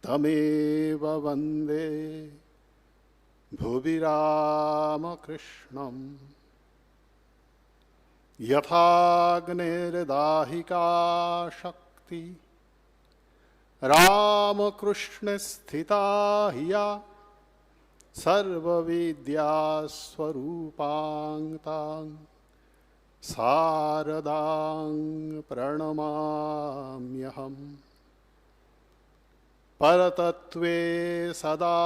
S3: तमेव वन्दे भुवि रामकृष्णम् यथाग्निर्दाहिका शक्ति रामकृष्ण स्थिता हिया सर्वविद्यास्वरूपां शारदां प्रणमाम्यहम् परतत्त्वे सदा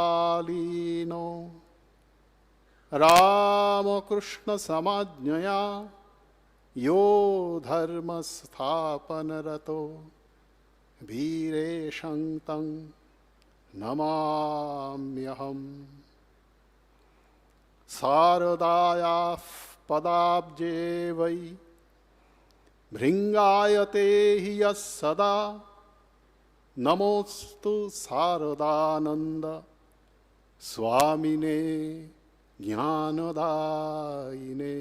S3: लीनो रामकृष्णसमाज्ञया यो धर्मस्थापनरतो वीरेशं तं नमाम्यहम् शारदायाः पदाब्जे वै भृङ्गायते हि यः सदा नमोऽस्तु Sharadanand स्वामिने ज्ञानदायिने।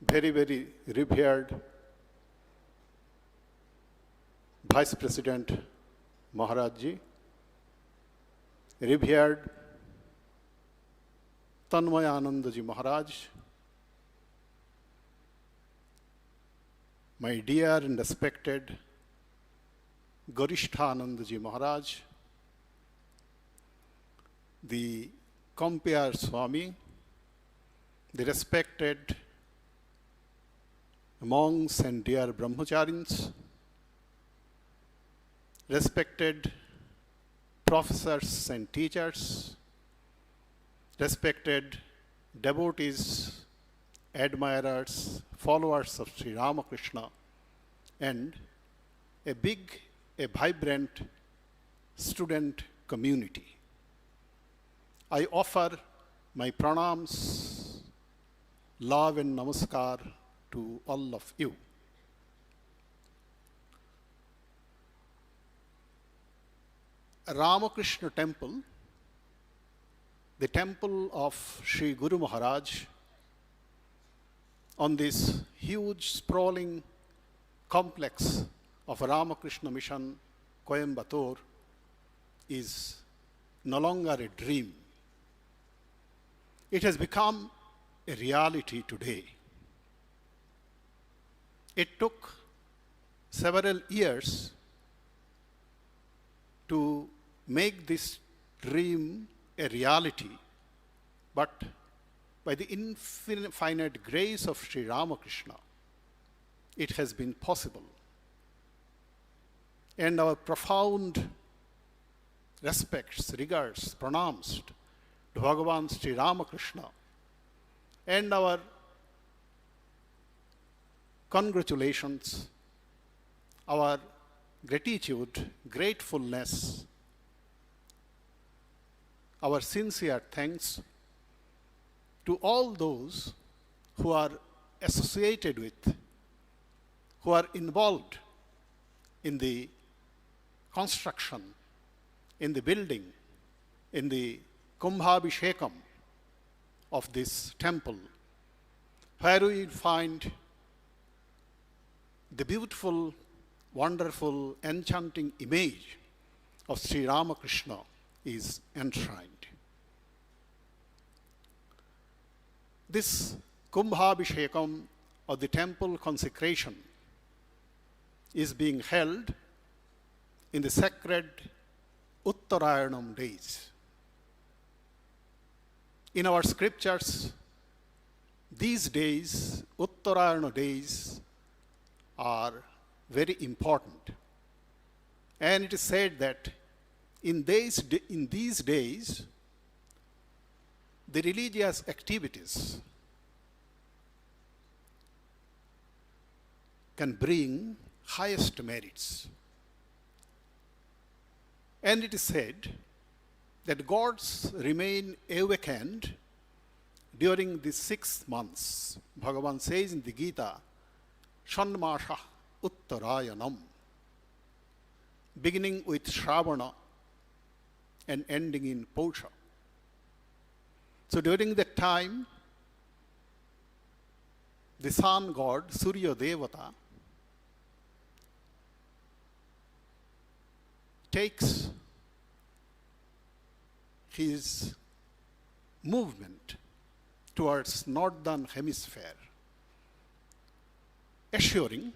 S3: Very, very revered Vice President Maharaj Ji, revered Tanmayananda Ji Maharaj, my dear and respected Garishtananda Ji Maharaj, the Compere Swami, the respected monks and dear brahmacharis, respected professors and teachers, respected devotees, admirers, followers of Sri Ramakrishna, and a big, a vibrant student community. I offer my pranams, love and namaskar to all of you. Ramakrishna Temple, the temple of Sri Guru Maharaj, on this huge sprawling complex of Ramakrishna Mission, Coimbatore, is no longer a dream. It has become a reality today. It took several years to make this dream a reality, but by the infinite grace of Sri Ramakrishna, it has been possible. And our profound respects, regards, pranams to Bhagavan Sri Ramakrishna, and our congratulations, our gratitude, gratefulness, our sincere thanks to all those who are associated with, who are involved in the construction, in the building, in the Kumbhabhishekam of this temple, where we find the beautiful, wonderful, enchanting image of Sri Ramakrishna is enshrined. This Kumbhabhishekam, or the temple consecration, is being held in the sacred Uttarayanam days. In our scriptures, these days, Uttarayana days, are very important. And it is said that in these days, the religious activities can bring highest merits. And it is said that gods remain awakened during the 6 months. Bhagavan says in the Gita, Shanmasha Uttarayanam, beginning with Shravana and ending in Pausha. So during that time, the sun god, Surya Devata, takes his movement towards northern hemisphere, assuring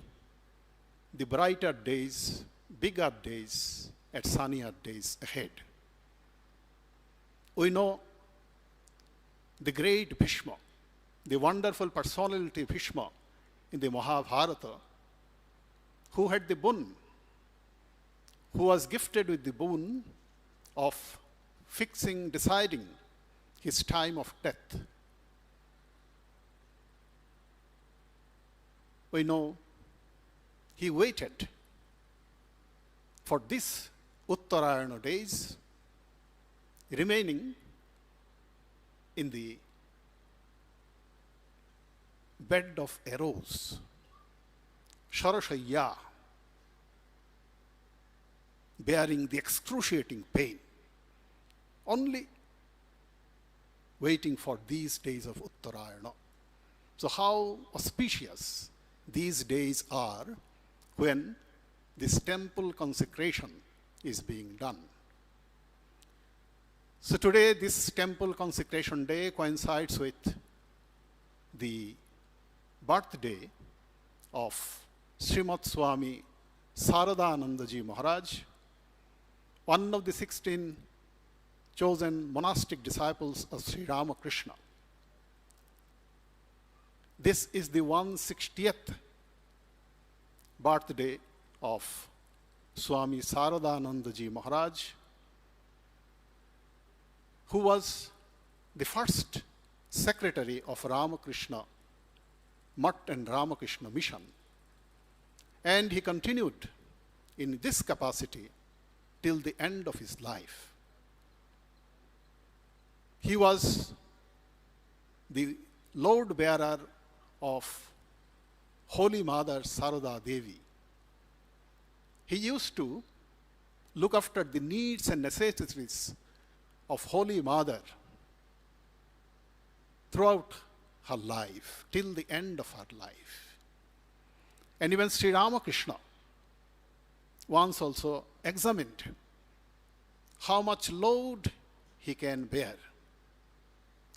S3: the brighter days, bigger days, and sunnier days ahead. We know the great Bhishma, the wonderful personality Bhishma in the Mahabharata, who had the boon, who was gifted with the boon of fixing, deciding his time of death. We know he waited for this Uttarayana days, remaining in the bed of arrows, Sharashayya, bearing the excruciating pain, only waiting for these days of Uttarayana. So how auspicious these days are when this temple consecration is being done. So today, this temple consecration day coincides with the birthday of Srimad Swami Saradanandaji Maharaj, one of the 16 chosen monastic disciples of Sri Ramakrishna. This is the 160th birthday of Swami Saradanandaji Maharaj, who was the first secretary of Ramakrishna Mutt and Ramakrishna Mission. And he continued in this capacity till the end of his life. He was the load bearer of Holy Mother Sarada Devi. He used to look after the needs and necessities of Holy Mother throughout her life, till the end of her life. And even Sri Ramakrishna once also examined how much load he can bear.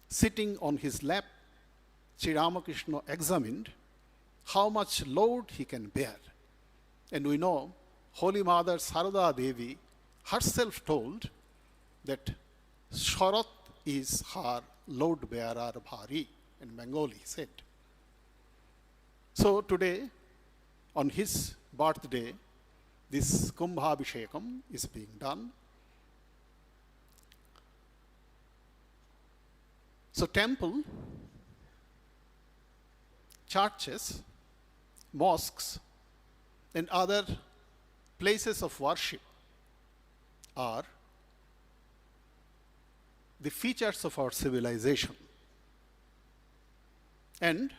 S3: Sitting on his lap, Sri Ramakrishna examined how much load he can bear. And we know Holy Mother Sarada Devi herself told that Sharat is her load bearer Bhari, in Bengali said. So today, on his birthday, this Kumbhabhishekam is being done. So temple, churches, mosques, and other places of worship are the features of our civilization. And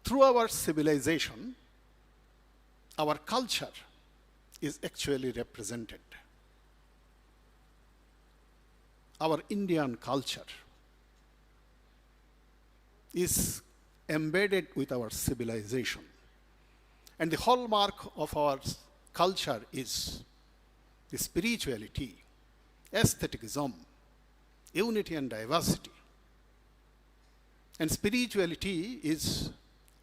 S3: through our civilization, our culture is actually represented. Our Indian culture is embedded with our civilization. And the hallmark of our culture is the spirituality, aestheticism, unity and diversity. And spirituality is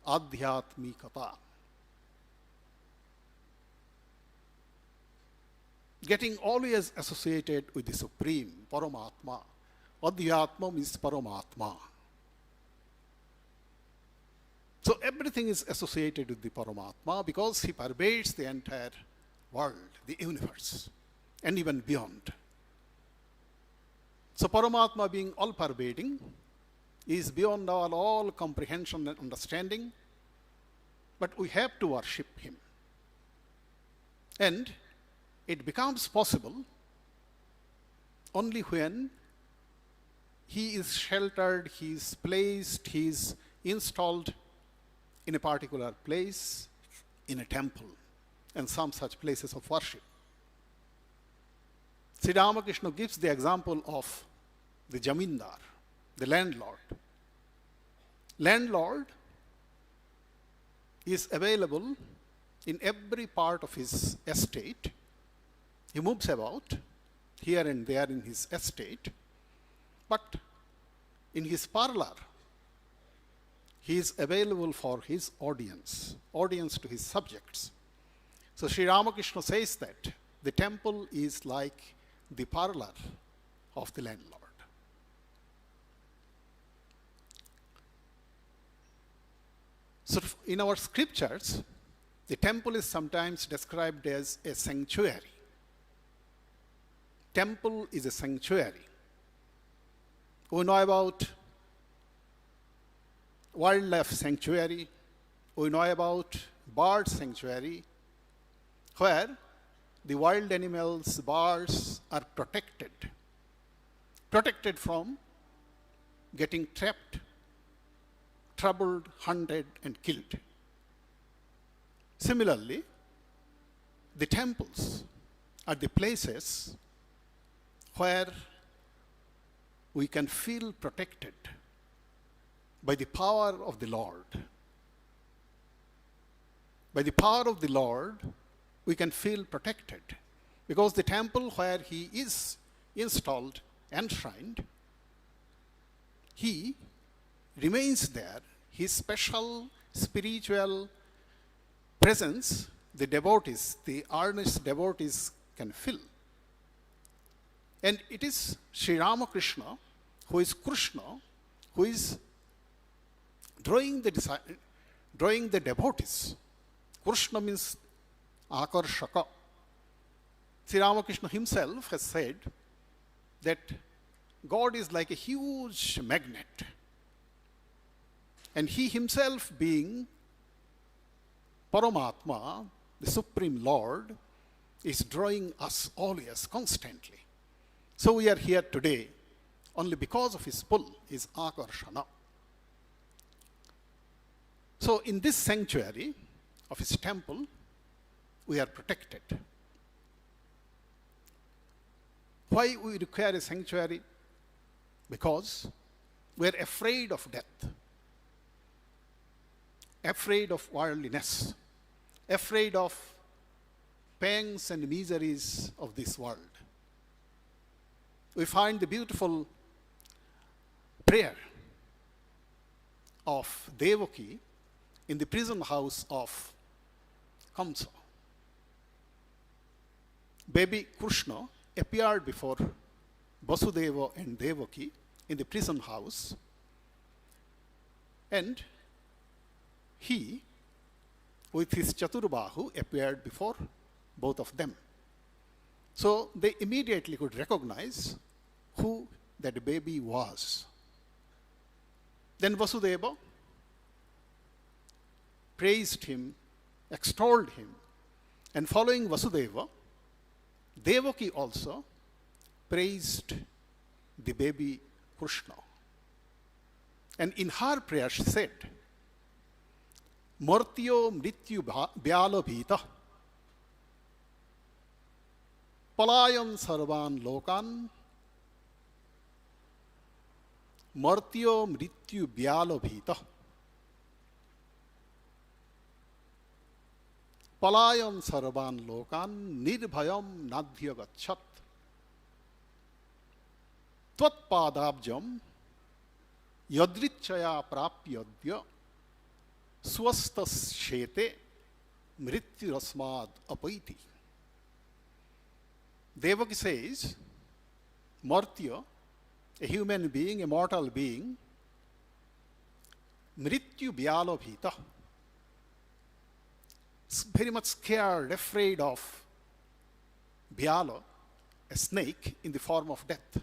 S3: adhyatmikata. Getting always associated with the Supreme, Paramatma. Adhyatma means Paramatma. So everything is associated with the Paramatma because he pervades the entire world, the universe, and even beyond. So Paramatma being all-pervading is beyond our all comprehension and understanding, but we have to worship him. And it becomes possible only when he is sheltered, he is placed, he is installed in a particular place, in a temple, and some such places of worship. Sri Ramakrishna gives the example of the Jamindar, the landlord. Landlord is available in every part of his estate. He moves about here and there in his estate, but in his parlor, he is available for his audience to his subjects. So Sri Ramakrishna says that the temple is like the parlor of the landlord. So in our scriptures, the temple is sometimes described as a sanctuary. Temple is a sanctuary. We know about wildlife sanctuary, we know about bird sanctuary, where the wild animals, birds are protected from getting trapped, troubled, hunted, and killed. Similarly, the temples are the places where we can feel protected by the power of the Lord. By the power of the Lord, we can feel protected because the temple where he is installed, enshrined, he remains there. His special spiritual presence, the devotees, the earnest devotees can feel. And it is Sri Ramakrishna, who is Krishna, who is drawing the devotees. Krishna means akarshaka. Sri Ramakrishna himself has said that God is like a huge magnet. And he himself being Paramatma, the Supreme Lord, is drawing us always, constantly. So we are here today only because of his pull, his akarshana. So in this sanctuary of his temple, we are protected. Why we require a sanctuary? Because we are afraid of death, afraid of worldliness, afraid of pangs and miseries of this world. we find the beautiful prayer of Devaki in the prison house of Kamsa. Baby Krishna appeared before Vasudeva and Devaki in the prison house, and he, with his Chaturbahu, appeared before both of them. So they immediately could recognize who that baby was. Then Vasudeva praised him, extolled him, and following Vasudeva, Devaki also praised the baby Krishna. And in her prayer she said, Martyo mrityu vyalo bhita palayan sarvan lokan Martyo mrityu vyalo bhita palayan sarvan lokan nirbhayam nadhya gachat tvat padabjam yadrichaya prapyadya swastas shete mrityurasmad apaiti. Devaki says, Martya, a human being, a mortal being, mrityu vyalo bhita, very much scared, afraid of vyalo, a snake in the form of death.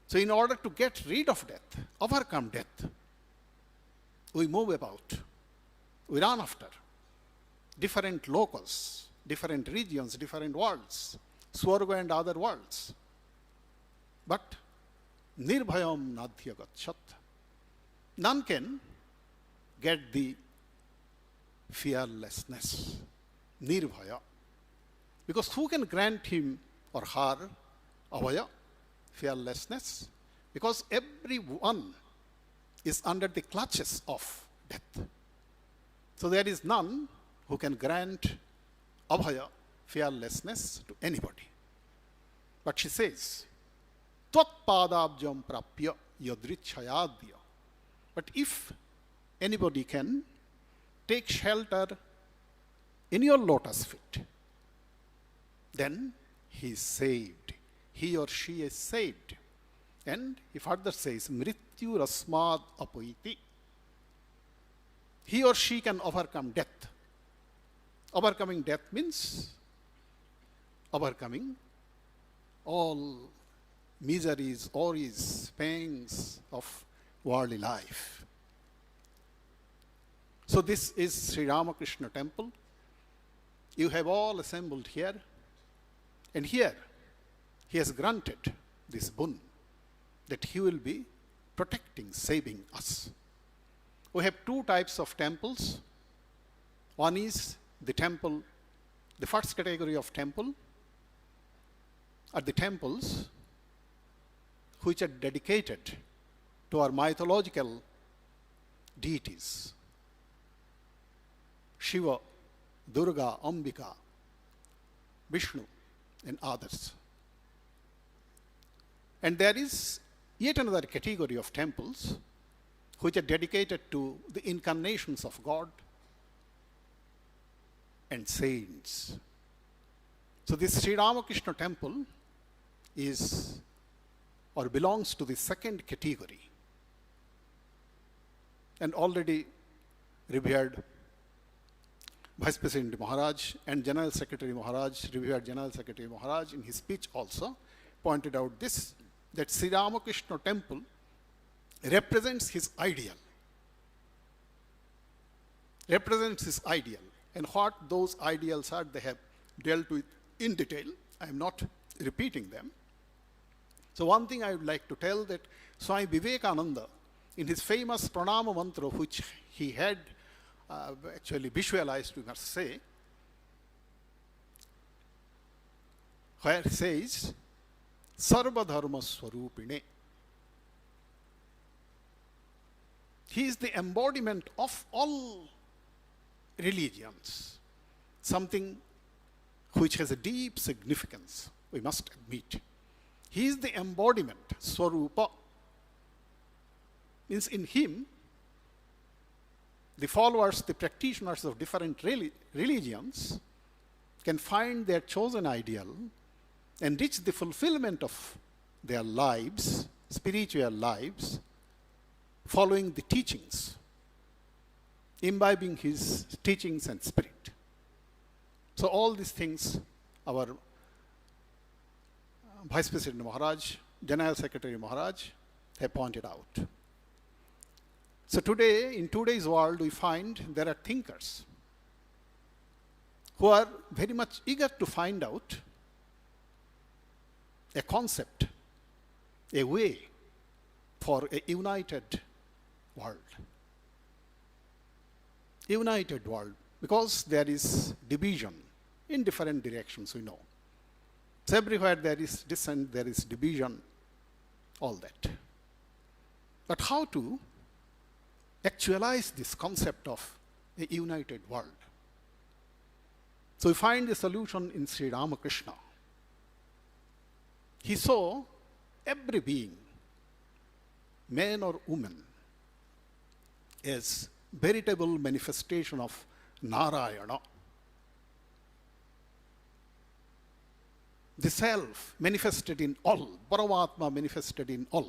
S3: So in order to get rid of death, overcome death, we move about, we run after different locals, different regions, different worlds, Swarga and other worlds. But nirbhayam nadhya gachat. None can get the fearlessness, nirbhaya. Because who can grant him or her abhaya, fearlessness? Because everyone is under the clutches of death. So there is none who can grant abhaya, fearlessness to anybody. But she says, Tvat padabjam prapya yadrichayadya. But if anybody can take shelter in your lotus feet, then he is saved. He or she is saved. And he further says, Mrityu rasmad apaiti. He or she can overcome death. Overcoming death means overcoming all miseries, worries, pangs of worldly life. So this is Sri Ramakrishna temple. You have all assembled here. And here, he has granted this boon that he will be protecting, saving us. We have two types of temples. One is the temple, the first category of temple are the temples which are dedicated to our mythological deities. Shiva, Durga, Ambika, Vishnu, and others. And there is yet another category of temples which are dedicated to the incarnations of God and saints. So this Sri Ramakrishna temple is or belongs to the second category. And already revered Vice President Maharaj and General Secretary Maharaj, revered General Secretary Maharaj in his speech also pointed out this, that Sri Ramakrishna temple represents his ideal. Represents his ideal. And what those ideals are, they have dealt with in detail. I am not repeating them. So one thing I would like to tell that Swami Vivekananda, in his famous Pranama mantra, which he had actually visualized, we must say, where he says, Sarva Dharma Swarupine. He is the embodiment of all religions, something which has a deep significance, we must admit. He is the embodiment, Swarupa. Means in him, the followers, the practitioners of different religions can find their chosen ideal and reach the fulfillment of their lives, spiritual lives, following the teachings, imbibing his teachings and spirit. So all these things our Vice President Maharaj, General Secretary Maharaj have pointed out. So today, in today's world, we find there are thinkers who are very much eager to find out a concept, a way for a united world. United world, because there is division in different directions, we know. So everywhere there is dissent, there is division, all that. But how to actualize this concept of a united world? So we find the solution in Sri Ramakrishna. He saw every being, man or woman, as veritable manifestation of Narayana. The self manifested in all, Paramatma manifested in all.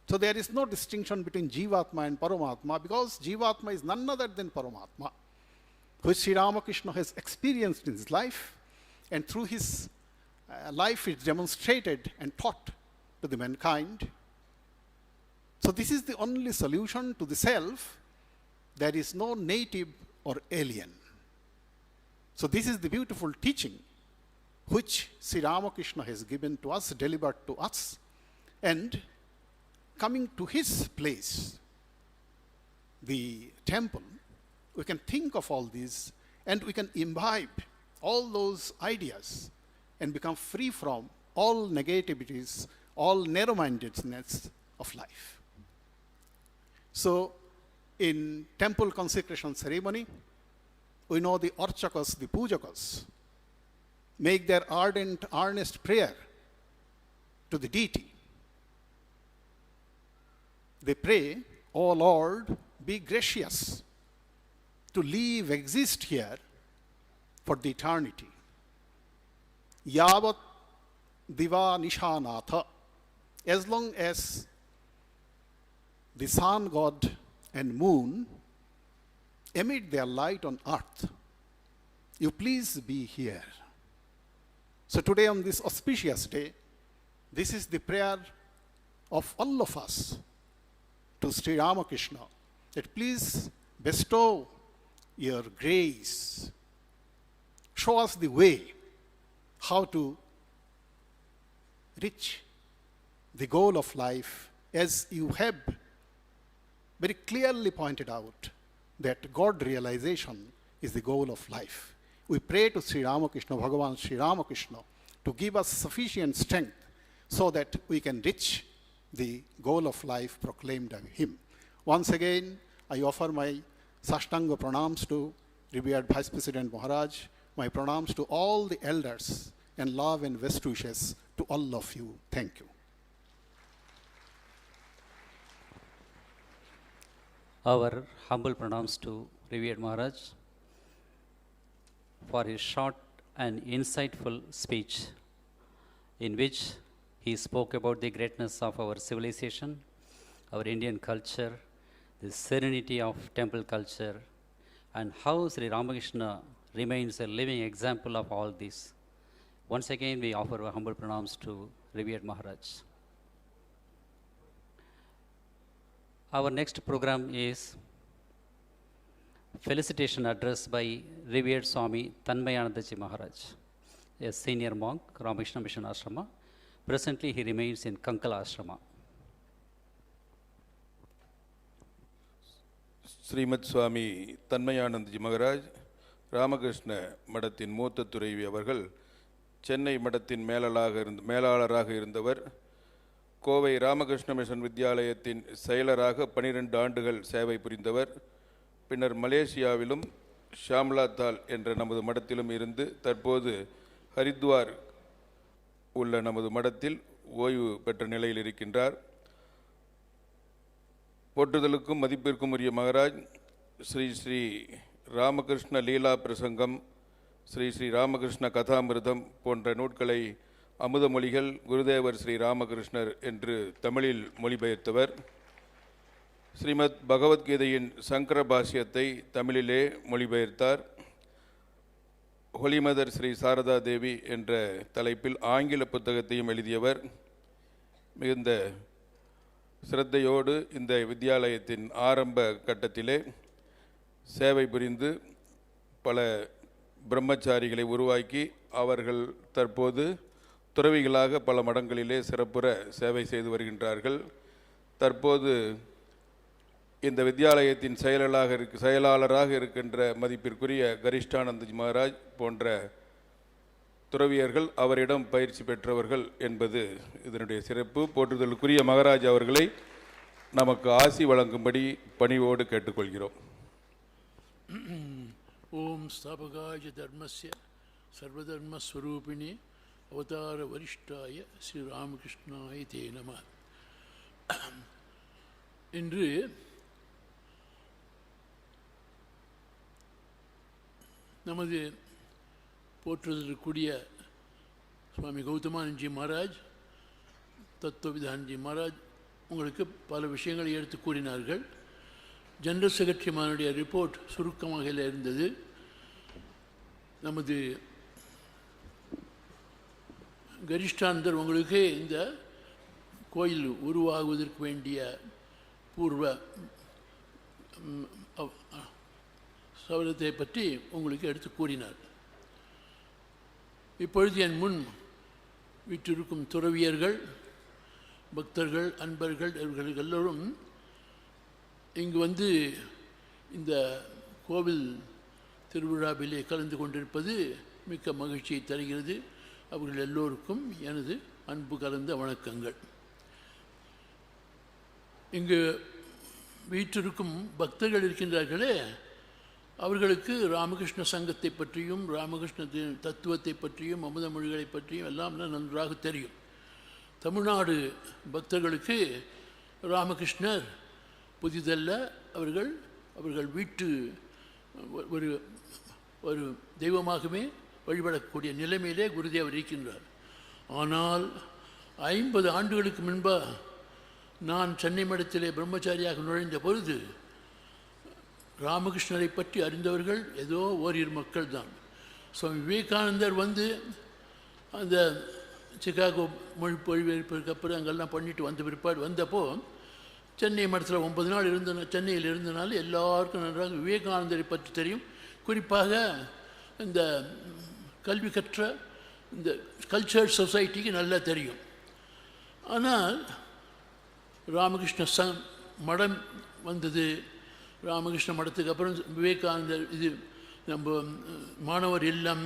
S3: So there is no distinction between Jivatma and Paramatma, because Jivatma is none other than Paramatma, which Sri Ramakrishna has experienced in his life, and through his life is demonstrated and taught to the mankind. So this is the only solution to the self. There is no native or alien. So this is the beautiful teaching which Sri Ramakrishna has given to us, delivered to us, and coming to his place, the temple, we can think of all these and we can imbibe all those ideas and become free from all negativities, all narrow-mindedness of life. So in temple consecration ceremony, we know the archakas, the pujakas, make their ardent, earnest prayer to the deity. They pray, "O Lord, be gracious to live, exist here for the eternity. Yavat diva nishanatha," as long as the sun god and moon emit their light on earth, you please be here. So today, on this auspicious day, this is the prayer of all of us to Sri Ramakrishna, that please bestow your grace, show us the way how to reach the goal of life, as you have very clearly pointed out that God realization is the goal of life. We pray to Sri Ramakrishna, Bhagavan Sri Ramakrishna, to give us sufficient strength so that we can reach the goal of life proclaimed by him. Once again, I offer my Sashtanga pranams to revered Vice President Maharaj, my pranams to all the elders, and love and best wishes to all of you. Thank you.
S2: Our humble pranams to revered Maharaj for his short and insightful speech, in which he spoke about the greatness of our civilization, our Indian culture, the serenity of temple culture, and how Sri Ramakrishna remains a living example of all this. Once again, we offer our humble pranams to revered Maharaj. Our next program is felicitation address by revered Swami Tanmayanandaji Maharaj, a senior monk, Ramakrishna Mission Ashrama. Presently, he remains in Kankala Ashrama.
S4: Srimad சுவாமி தன்மயானந்தஜி மகராஜ், ராமகிருஷ்ண மடத்தின் மூத்த துறவி அவர்கள். சென்னை மடத்தின் மேலாளராக இருந்தவர். Kovai Ramakrishna mission வித்யாலயத்தின் செயலராக 12 ஆண்டுகள் சேவை புரிந்தவர். பின்னர் மலேசியாவிலும் ஷாம்லா தால் என்ற நமது மடத்திலும் இருந்து தற்போது ஹரித்வார் உள்ள நமது மடத்தில் ஓய்வு பெற்ற நிலையில் இருக்கின்றார். போற்றுதலுக்கும் மதிப்பிற்கும் உரிய மகாராஜ் ஸ்ரீ ஸ்ரீ ராமகிருஷ்ண லீலா பிரசங்கம், ஸ்ரீ ஸ்ரீ ராமகிருஷ்ண கதாமிருதம் போன்ற நூட்களை அமுதமொழிகள் குருதேவர் ஸ்ரீ ராமகிருஷ்ணர் என்று தமிழில் மொழிபெயர்த்தவர். ஸ்ரீமத் பகவத்கீதையின் சங்கர பாஷ்யத்தை தமிழிலே மொழிபெயர்த்தார். ஹொலிமதர் ஸ்ரீ சாரதா தேவி என்ற தலைப்பில் ஆங்கில புத்தகத்தையும் எழுதியவர். மிகுந்த சிரத்தையோடு இந்த வித்யாலயத்தின் ஆரம்ப கட்டத்திலே சேவை புரிந்து பல பிரம்மச்சாரிகளை உருவாக்கி அவர்கள் தற்போது துறவிகளாக பல மடங்களிலே சிறப்புற சேவை செய்து வருகின்றார்கள். தற்போது இந்த வித்யாலயத்தின் செயலாளராக இருக்கின்ற மதிப்பிற்குரிய கரிஷ்டானந்தஜி மகாராஜ் போன்ற துறவியர்கள் அவரிடம் பயிற்சி பெற்றவர்கள் என்பது இதனுடைய சிறப்பு. போற்றுதலுக்குரிய மகாராஜ் அவர்களை நமக்கு ஆசி வழங்கும்படி பணிவோடு கேட்டுக்கொள்கிறோம்.
S5: ஓம் ஸ்தாபகாய தர்மஸ்ய சர்வதர்மஸ்வரூபிணி அவதார வரிஷ்டாய ஸ்ரீ ராமகிருஷ்ணாய தே நம. இன்று நமது போற்றுதலுக்குரிய சுவாமி கௌதமானந்த்ஜி மகாராஜ், தத்துவவிதான்ஜி மகாராஜ் உங்களுக்கு பல விஷயங்களை எடுத்து கூறினார்கள். ஜெனரல் செக்ரட்டரி மானுடைய ரிப்போர்ட் சுருக்கமாக இருந்தது. நமது கரிஷ்டானந்தர் உங்களுக்கு இந்த கோயில் உருவாகுவதற்கு வேண்டிய பூர்வ சௌலத்தை பற்றி உங்களுக்கு எடுத்து கூறினார். இப்பொழுது என் முன் வீற்றிருக்கும் துறவியர்கள், பக்தர்கள், அன்பர்கள் இவர்கள் எல்லோரும் இங்கு வந்து இந்த கோவில் திருவிழாவிலே கலந்து கொண்டிருப்பது மிக்க மகிழ்ச்சியை தருகிறது. அவர்கள் எல்லோருக்கும் எனது அன்பு கலந்த வணக்கங்கள். இங்கு வீற்றிருக்கும் பக்தர்கள் இருக்கின்றார்களே, அவர்களுக்கு ராமகிருஷ்ண சங்கத்தை பற்றியும் ராமகிருஷ்ண தத்துவத்தை பற்றியும் அமுத மொழிகளை பற்றியும் எல்லாம் நன்றாக தெரியும். தமிழ்நாடு பக்தர்களுக்கு ராமகிருஷ்ணர் புதிதல்ல. அவர்கள் வீட்டு ஒரு ஒரு தெய்வமாகவே வழிபடக்கூடிய நிலைமையிலே குருதேவர் இருக்கின்றார். ஆனால் 50 ஆண்டுகளுக்கு முன்பாக நான் சென்னை மடத்திலே பிரம்மச்சாரியாக நுழைந்த பொழுது ராமகிருஷ்ணரை பற்றி அறிந்தவர்கள் ஏதோ ஓரிரு மக்கள் தான். சுவாமி விவேகானந்தர் வந்து அந்த சிகாகோ மொழிபெயர்ப்புக்கு அப்புறம் அங்கெல்லாம் பண்ணிட்டு வந்த பிற்பாடு வந்தப்போ சென்னை மடத்தில் 9 நாள் சென்னையில் இருந்தனால எல்லாருக்கும் நன்றாக விவேகானந்தரை பற்றி தெரியும். குறிப்பாக இந்த கல்வி கற்ற இந்த கல்ச்சர் சொசைட்டிக்கு நல்லா தெரியும். ஆனால் ராமகிருஷ்ண மடம் வந்தது. ராமகிருஷ்ண மடத்துக்கு அப்புறம் விவேகானந்தர் இது நம்ம மாணவர் இல்லம்,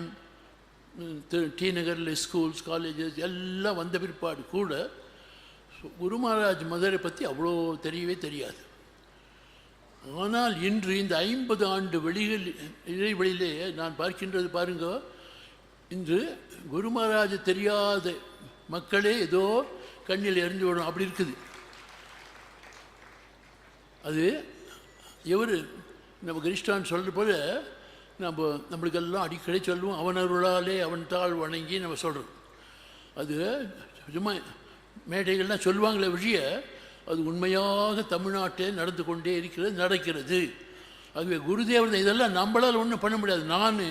S5: டி நகரில் ஸ்கூல்ஸ், காலேஜஸ் எல்லாம் வந்த பிற்பாடு கூட குரு மகாராஜ் மதரை பற்றி அவ்வளோ தெரியவே தெரியாது. ஆனால் இன்று இந்த 50 ஆண்டு இடைவெளியிலே நான் பார்க்கின்றது பாருங்க, இன்று குரு மகாராஜ் தெரியாத மக்களே ஏதோ கண்ணில் எரிஞ்சு விடும் அப்படி இருக்குது. அது நம்ம கிறிஸ்டான் சொல்கிற போல நம்மளுக்கெல்லாம் அடிக்கடி சொல்லுவோம், அவனருளாலே அவன் தாள் வணங்கி நம்ம சொல்கிறோம். அது சும்மா மேடைகள்லாம் சொல்லுவாங்களே விஷய, அது உண்மையாக தமிழ்நாட்டில் நடந்து கொண்டே நடக்கிறது. ஆகவே குருதேவர் இதெல்லாம் நம்மளால் ஒன்றும் பண்ண முடியாது. நான்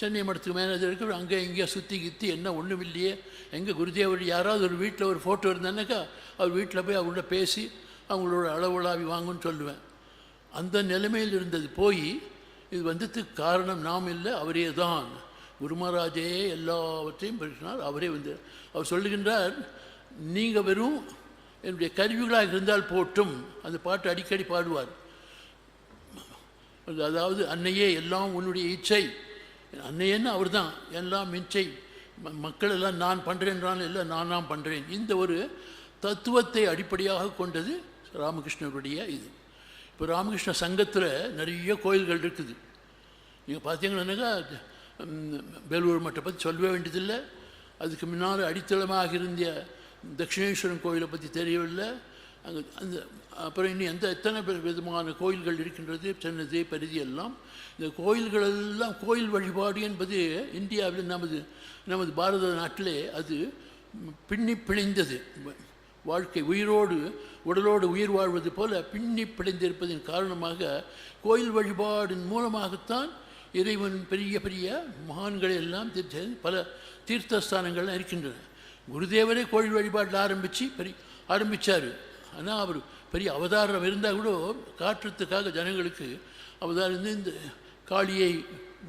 S5: சென்னை மடத்துக்கு மேனேஜர் இருக்கிற அங்கே இங்கே சுற்றி கித்தி என்ன ஒன்றும் இல்லையே. எங்கள் குருதேவர் யாராவது ஒரு வீட்டில் ஒரு ஃபோட்டோ இருந்தானாக்கா அவர் வீட்டில் போய் அவங்கள்ட்ட பேசி அவங்களோட அளவுலாவி வாங்குன்னு சொல்லுவேன். அந்த நிலைமையில் இருந்தது போய் இது வந்ததுக்கு காரணம் நாம் இல்லை, அவரே தான். குரு மகாராஜே எல்லாவற்றையும் பேசினார். அவரே அவர் சொல்லுகின்றார், நீங்கள் வெறும் என்னுடைய கருவிகளாக இருந்தால் போட்டும். அந்த பாட்டு அடிக்கடி பாடுவார். அதாவது அன்னையே எல்லாம் உன்னுடைய இச்சை, அன்னையன்னு அவர் தான் எல்லாம் இச்சை, மக்கள் எல்லாம் நான் பண்ணுறேன்றாலும் இல்லை நான் பண்ணுறேன். இந்த ஒரு தத்துவத்தை அடிப்படையாக கொண்டது ராமகிருஷ்ணருடைய இது. இப்போ ராமகிருஷ்ண சங்கத்தில் நிறைய கோயில்கள் இருக்குது. நீங்கள் பார்த்தீங்கன்னாக்கா வேலூர் மட்டை பற்றி சொல்லவே வேண்டியதில்லை. அதுக்கு முன்னால் அடித்தளமாக இருந்த தட்சிணேஸ்வரன் கோயிலை பற்றி தெரியவில்லை. அங்கே அந்த அப்புறம் இன்னும் எத்தனை விதமான கோயில்கள் இருக்கின்றது, சின்னது பெரிது எல்லாம். இந்த கோயில்களெல்லாம் கோயில் வழிபாடு என்பது இந்தியாவில் நமது பாரத நாட்டிலே அது பின்னி பிணைந்தது. வாழ்க்கை உயிரோடு உடலோடு உயிர் வாழ்வது போல பின்னி பிணைந்திருப்பதன் காரணமாக கோயில் வழிபாடின் மூலமாகத்தான் இறைவன் பெரிய பெரிய மகான்களை எல்லாம் பல தீர்த்தஸ்தானங்கள்லாம் இருக்கின்றன. குருதேவரே கோயில் வழிபாட்டில் ஆரம்பித்தார். ஆனால் அவர் பெரிய அவதாரம் இருந்தால் கூட காட்டுறதுக்காக ஜனங்களுக்கு அவதாரம் இந்த காளியை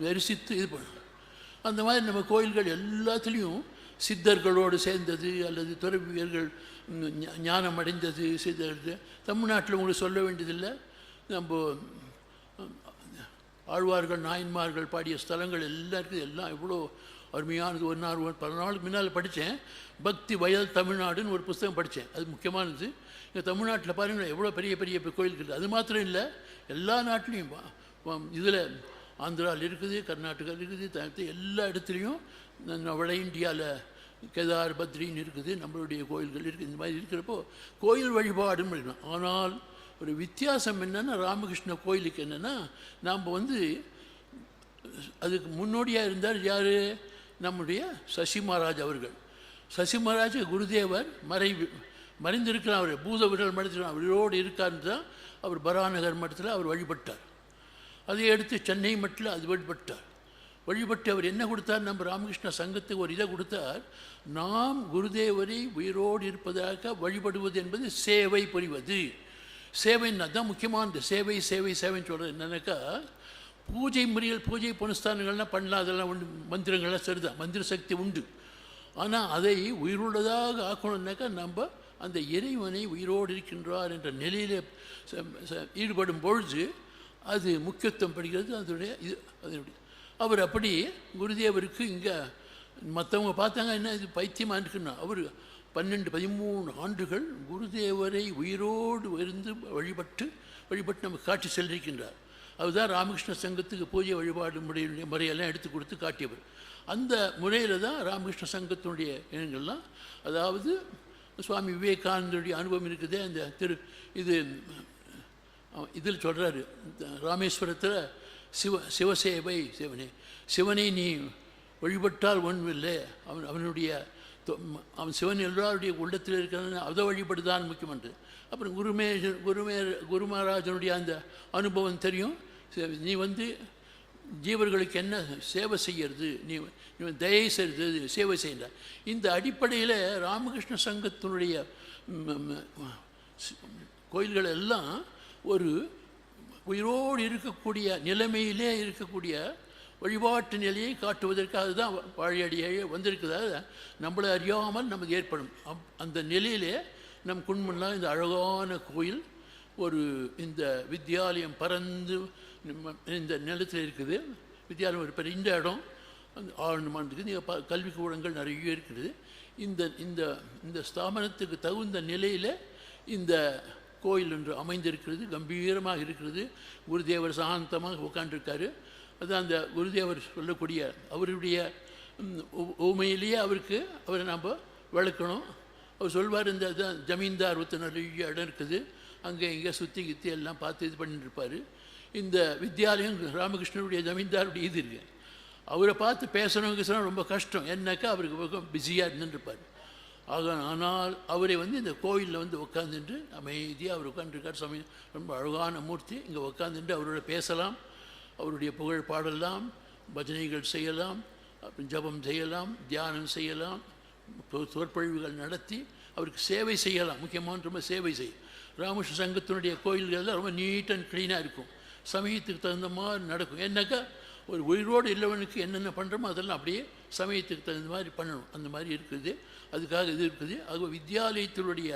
S5: தரிசித்து இது பண்ண. அந்த மாதிரி நம்ம கோயில்கள் எல்லாத்துலேயும் சித்தர்களோடு சேர்ந்தது அல்லது துறவியர்கள் ஞானம் அடைந்தது சித்தர்கள். தமிழ்நாட்டில் உங்களுக்கு சொல்ல வேண்டியதில்லை. நம்ம ஆழ்வார்கள் நாயன்மார்கள் பாடிய ஸ்தலங்கள் எல்லாம் இருக்குது. எல்லாம் எவ்வளோ அருமையானது. பல நாளுக்கு முன்னால் படித்தேன். பக்தி வயல் தமிழ்நாடுன்னு ஒரு புத்தகம் படித்தேன். அது முக்கியமானது. இங்கே தமிழ்நாட்டில் பாருங்கள் எவ்வளோ பெரிய பெரிய கோயில்கள் இருக்குது. அது மாத்திரம் இல்லை, எல்லா நாட்டிலையும் இதில் ஆந்திராவில் இருக்குது, கர்நாடகாவில் இருக்குது, எல்லா இடத்துலையும் வட இந்தியாவில் கேதார் பத்ரின்னு இருக்குது, நம்மளுடைய கோயில்கள் இருக்குது. இந்த மாதிரி இருக்கிறப்போ கோயில் வழிபாடுன்னு இருக்கணும். ஆனால் ஒரு வித்தியாசம் என்னென்னா, ராமகிருஷ்ண கோயிலுக்கு என்னென்னா, நாம் அதுக்கு முன்னோடியாக இருந்தார் யார்? நம்முடைய சசி மகாராஜ் அவர்கள். சசி மகாராஜ் குருதேவர் மறைந்திருக்கிறார். அவர் பூத விரல் மடத்தில் அவரோடு இருக்கான்னு தான் அவர் பராநகர் மடத்தில் அவர் வழிபட்டார். அதை எடுத்து சென்னை மட்டில் அது வழிபட்டு அவர் என்ன கொடுத்தார்? நம்ம ராமகிருஷ்ண சங்கத்துக்கு ஒரு இதை கொடுத்தார். நாம் குருதேவரை உயிரோடு இருப்பதாக வழிபடுவது என்பது சேவை புரிவது. சேவைன்னா தான் முக்கியமானது. சேவைன்னு சொல்கிறது என்னன்னாக்கா, பூஜை முறைகள் பூஜை புனஸ்தானங்கள்லாம் பண்ணலாம், அதெல்லாம் உண்டு, மந்திரங்கள்லாம் சரிதான், மந்திர சக்தி உண்டு. ஆனால் அதை உயிருள்ளதாக ஆக்கணும்னாக்கா நம்ம அந்த இறைவனை உயிரோடு இருக்கின்றார் என்ற நிலையில் ஈடுபடும் பொழுது அது முக்கியத்துவம் படுகிறது. அதனுடைய அவர் அப்படி குருதேவருக்கு இங்கே மற்றவங்க பார்த்தாங்க, என்ன இது பைத்தியமாக இருக்குன்னா, அவர் 12-13 ஆண்டுகள் குருதேவரை உயிரோடு இருந்து வழிபட்டு நமக்கு காட்சி சென்றிருக்கின்றார். அதுதான் ராமகிருஷ்ண சங்கத்துக்கு பூஜை வழிபாடு முறையெல்லாம் எடுத்து கொடுத்து காட்டியவர். அந்த முறையில் தான் ராமகிருஷ்ண சங்கத்தினுடைய இனங்கள்லாம், அதாவது சுவாமி விவேகானந்தருடைய அனுபவம் இருக்குது. அந்த இதில் சொல்கிறாரு, ராமேஸ்வரத்தில் சிவசேவை, சிவனை நீ வழிபட்டால் ஒன்றும் இல்லை, அவன் சிவன் எல்லாருடைய உள்ளத்தில் இருக்கிறது, அதை வழிபடுதான் முக்கியமன்று. அப்புறம் குரு மகாராஜனுடைய அந்த அனுபவம் தெரியும். நீ ஜீவர்களுக்கு என்ன சேவை செய்யறது, நீ தயை செய்கிறது, சேவை செய்கிற. இந்த அடிப்படையில் ராமகிருஷ்ண சங்கத்தினுடைய கோயில்கள் எல்லாம் ஒரு உயிரோடு இருக்கக்கூடிய நிலைமையிலே இருக்கக்கூடிய வழிபாட்டு நிலையை காட்டுவதற்காக தான் வாழையடியே வந்திருக்கிறதா. நம்மளை அறியாமல் நமக்கு ஏற்படும் அந்த நிலையிலே நம் குன்முன்னால் இந்த அழகான கோயில் ஒரு இந்த வித்யாலயம் பறந்து இந்த நிலத்தில் இருக்குது. வித்யாலயம் ஒரு பெரிய இந்த இடம் ஆழ்மானதுக்கு நீங்கள் கல்விக்கூடங்கள் நிறைய இருக்குது. இந்த ஸ்தாபனத்துக்கு தகுந்த நிலையில் இந்த கோயில் என்று அமைந்திருக்கிறது, கம்பீரமாக இருக்கிறது. குருதேவர் சாந்தமாக உட்காண்டிருக்காரு. அதுதான் அந்த குருதேவர் சொல்லக்கூடிய அவருடைய உண்மையிலேயே அவரை நாம் விளக்கணும். அவர் சொல்வார், இந்த ஜமீன்தார் நிறைய இடம் இருக்குது, அங்கே இங்கே சுற்றி கித்தி எல்லாம் பார்த்து இது பண்ணிட்டு இருப்பார். இந்த வித்யாலயம் ராமகிருஷ்ணனுடைய ஜமீன்தாருடைய இது இருக்கு. அவரை பார்த்து பேசணுங்க ரொம்ப கஷ்டம், என்னக்கா அவருக்கு பிஸியாக இருந்துருப்பார். ஆனால் அவரை இந்த கோயிலில் உட்காந்துட்டு அமைதியாக அவர் உட்காந்துருக்கார். சமயம் ரொம்ப அழகான மூர்த்தி. இங்கே உட்காந்துட்டு அவரோட பேசலாம், அவருடைய புகழ் பாடலாம், பஜனைகள் செய்யலாம், ஜபம் செய்யலாம், தியானம் செய்யலாம், சொற்பொழிவுகள் நடத்தி அவருக்கு சேவை செய்யலாம். முக்கியமான ரொம்ப சேவை செய்யும். ராமகிருஷ்ண சங்கத்தினுடைய கோயில்கள்லாம் ரொம்ப நீட் அண்ட் க்ளீனாக இருக்கும், சமயத்துக்கு தகுந்த மாதிரி நடக்கும். ஏன்னாக்கா ஒரு உயிரோடு இல்லவனுக்கு என்னென்ன பண்ணுறோமோ அதெல்லாம் அப்படியே சமயத்துக்கு தகுந்த மாதிரி பண்ணணும். அந்த மாதிரி இருக்குது, அதுக்காக இது இருக்குது. ஆக வித்யாலயத்தினுடைய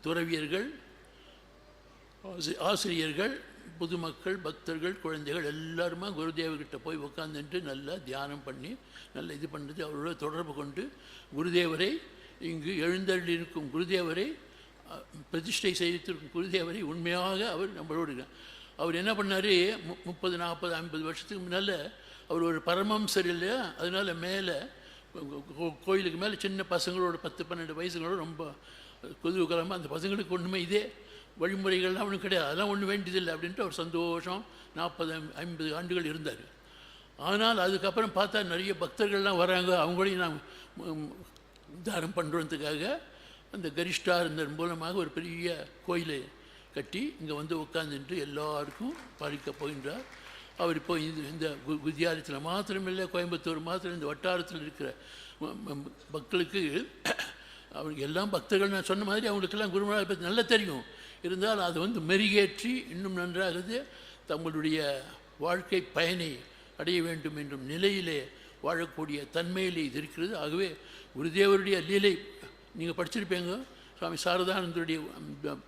S5: துறவியர்கள், ஆசிரியர்கள், பொதுமக்கள், பக்தர்கள், குழந்தைகள் எல்லாருமா குருதேவர்கிட்ட போய் உட்காந்துட்டு நல்லா தியானம் பண்ணி நல்லா இது பண்ணுறது, அவரோட தொடர்பு கொண்டு குருதேவரை இங்கு எழுந்தருளி இருக்கும் குருதேவரை பிரதிஷ்டை செய்திருக்கும் குருதேவரை உண்மையாக அவர் நம்மளோடு அவர் என்ன பண்ணார், 30, 40, 50 வருஷத்துக்கு முன்னால் அவர் ஒரு பரமம்சர் இல்லையா, அதனால் மேலே கோயிலுக்கு மேலே சின்ன பசங்களோட 10-12 வயசுகளோட ரொம்ப குதூகலமாக அந்த பசங்களுக்கு ஒன்றுமே இதே வழிமுறைகள்லாம் ஒன்றும் கிடையாது, அதெல்லாம் ஒன்றும் வேண்டியதில்லை அப்படின்ட்டு அவர் சந்தோஷம் 40-50 ஆண்டுகள் இருந்தார். ஆனால் அதுக்கப்புறம் பார்த்தா நிறைய பக்தர்கள்லாம் வராங்க, அவங்களையும் நான் தானம் பண்ணுறதுக்காக அந்த கரிஷ்டார் இந்த மூலமாக ஒரு பெரிய கோயிலை கட்டி இங்கே வந்து உட்காந்துட்டு எல்லாருக்கும் பாலிக்க போகின்றார். அவர் இப்போ இந்த வித்தியாலயத்தில் மாத்திரமில்லை, கோயம்புத்தூர் மாத்திரம் இந்த வட்டாரத்தில் இருக்கிற மக்களுக்கு அவங்க எல்லாம் பக்தர்கள் நான் சொன்ன மாதிரி அவங்களுக்கெல்லாம் குருமனாரை பற்றி நல்லா தெரியும். இருந்தாலும் அதை வந்து மெருகேற்றி இன்னும் நன்றாக தங்களுடைய வாழ்க்கை பயனை அடைய வேண்டும் என்றும் நிலையிலே வாழக்கூடிய தன்மையிலே இது இருக்கிறது. ஆகவே குருதேவருடைய லீலை நீங்கள் படிச்சிருப்பீங்க, சுவாமி சாரதானந்தருடைய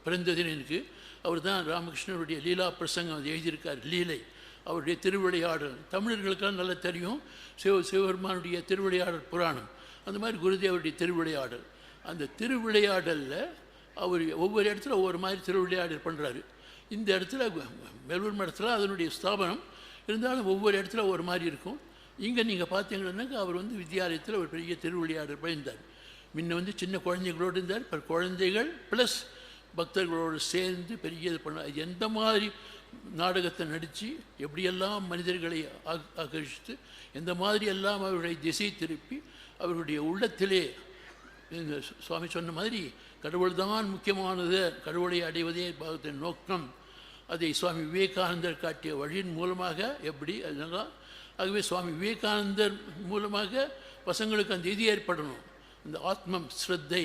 S5: பிறந்த தினனுக்கு அவர் தான் ராமகிருஷ்ணருடைய லீலா பிரசங்கம் அது எழுதியிருக்கார். லீலை அவருடைய திருவிளையாடல் தமிழர்களுக்கெல்லாம் நல்லா தெரியும். சிவபெருமானுடைய திருவிளையாடல் புராணம், அந்த மாதிரி குருதேவருடைய திருவிளையாடல். அந்த திருவிளையாடலில் அவர் ஒவ்வொரு இடத்துல ஒவ்வொரு மாதிரி திருவிளையாடல் பண்ணுறாரு. இந்த இடத்துல மெல்பூர்ன் இடத்துல அதனுடைய ஸ்தாபனம் இருந்தாலும் ஒவ்வொரு இடத்துல ஒரு மாதிரி இருக்கும். இங்கே நீங்கள் பார்த்தீங்கன்னாக்கா அவர் வந்து வித்தியாலயத்தில் ஒரு பெரிய திருவிளையாடல் பண்ணியிருந்தார். முன்ன வந்து சின்ன குழந்தைகளோடு இருந்தார், இப்போ குழந்தைகள் ப்ளஸ் பக்தர்களோடு சேர்ந்து பெரிய இது பண்ண எந்த மாதிரி நாடகத்தை நடித்து எப்படியெல்லாம் மனிதர்களை ஆகர்ஷித்து எந்த மாதிரி எல்லாம் அவருடைய திசை திருப்பி அவருடைய உள்ளத்திலே சுவாமி சொன்ன மாதிரி கடவுள் தான் முக்கியமானது, கடவுளை அடைவதே பாகத்தின் நோக்கம். அதை சுவாமி விவேகானந்தர் காட்டிய வழியின் மூலமாக எப்படி அதனால் ஆகவே சுவாமி விவேகானந்தர் மூலமாக பசங்களுக்கு அந்த இது ஏற்படணும், இந்த ஆத்மம் ஸ்ரத்தை,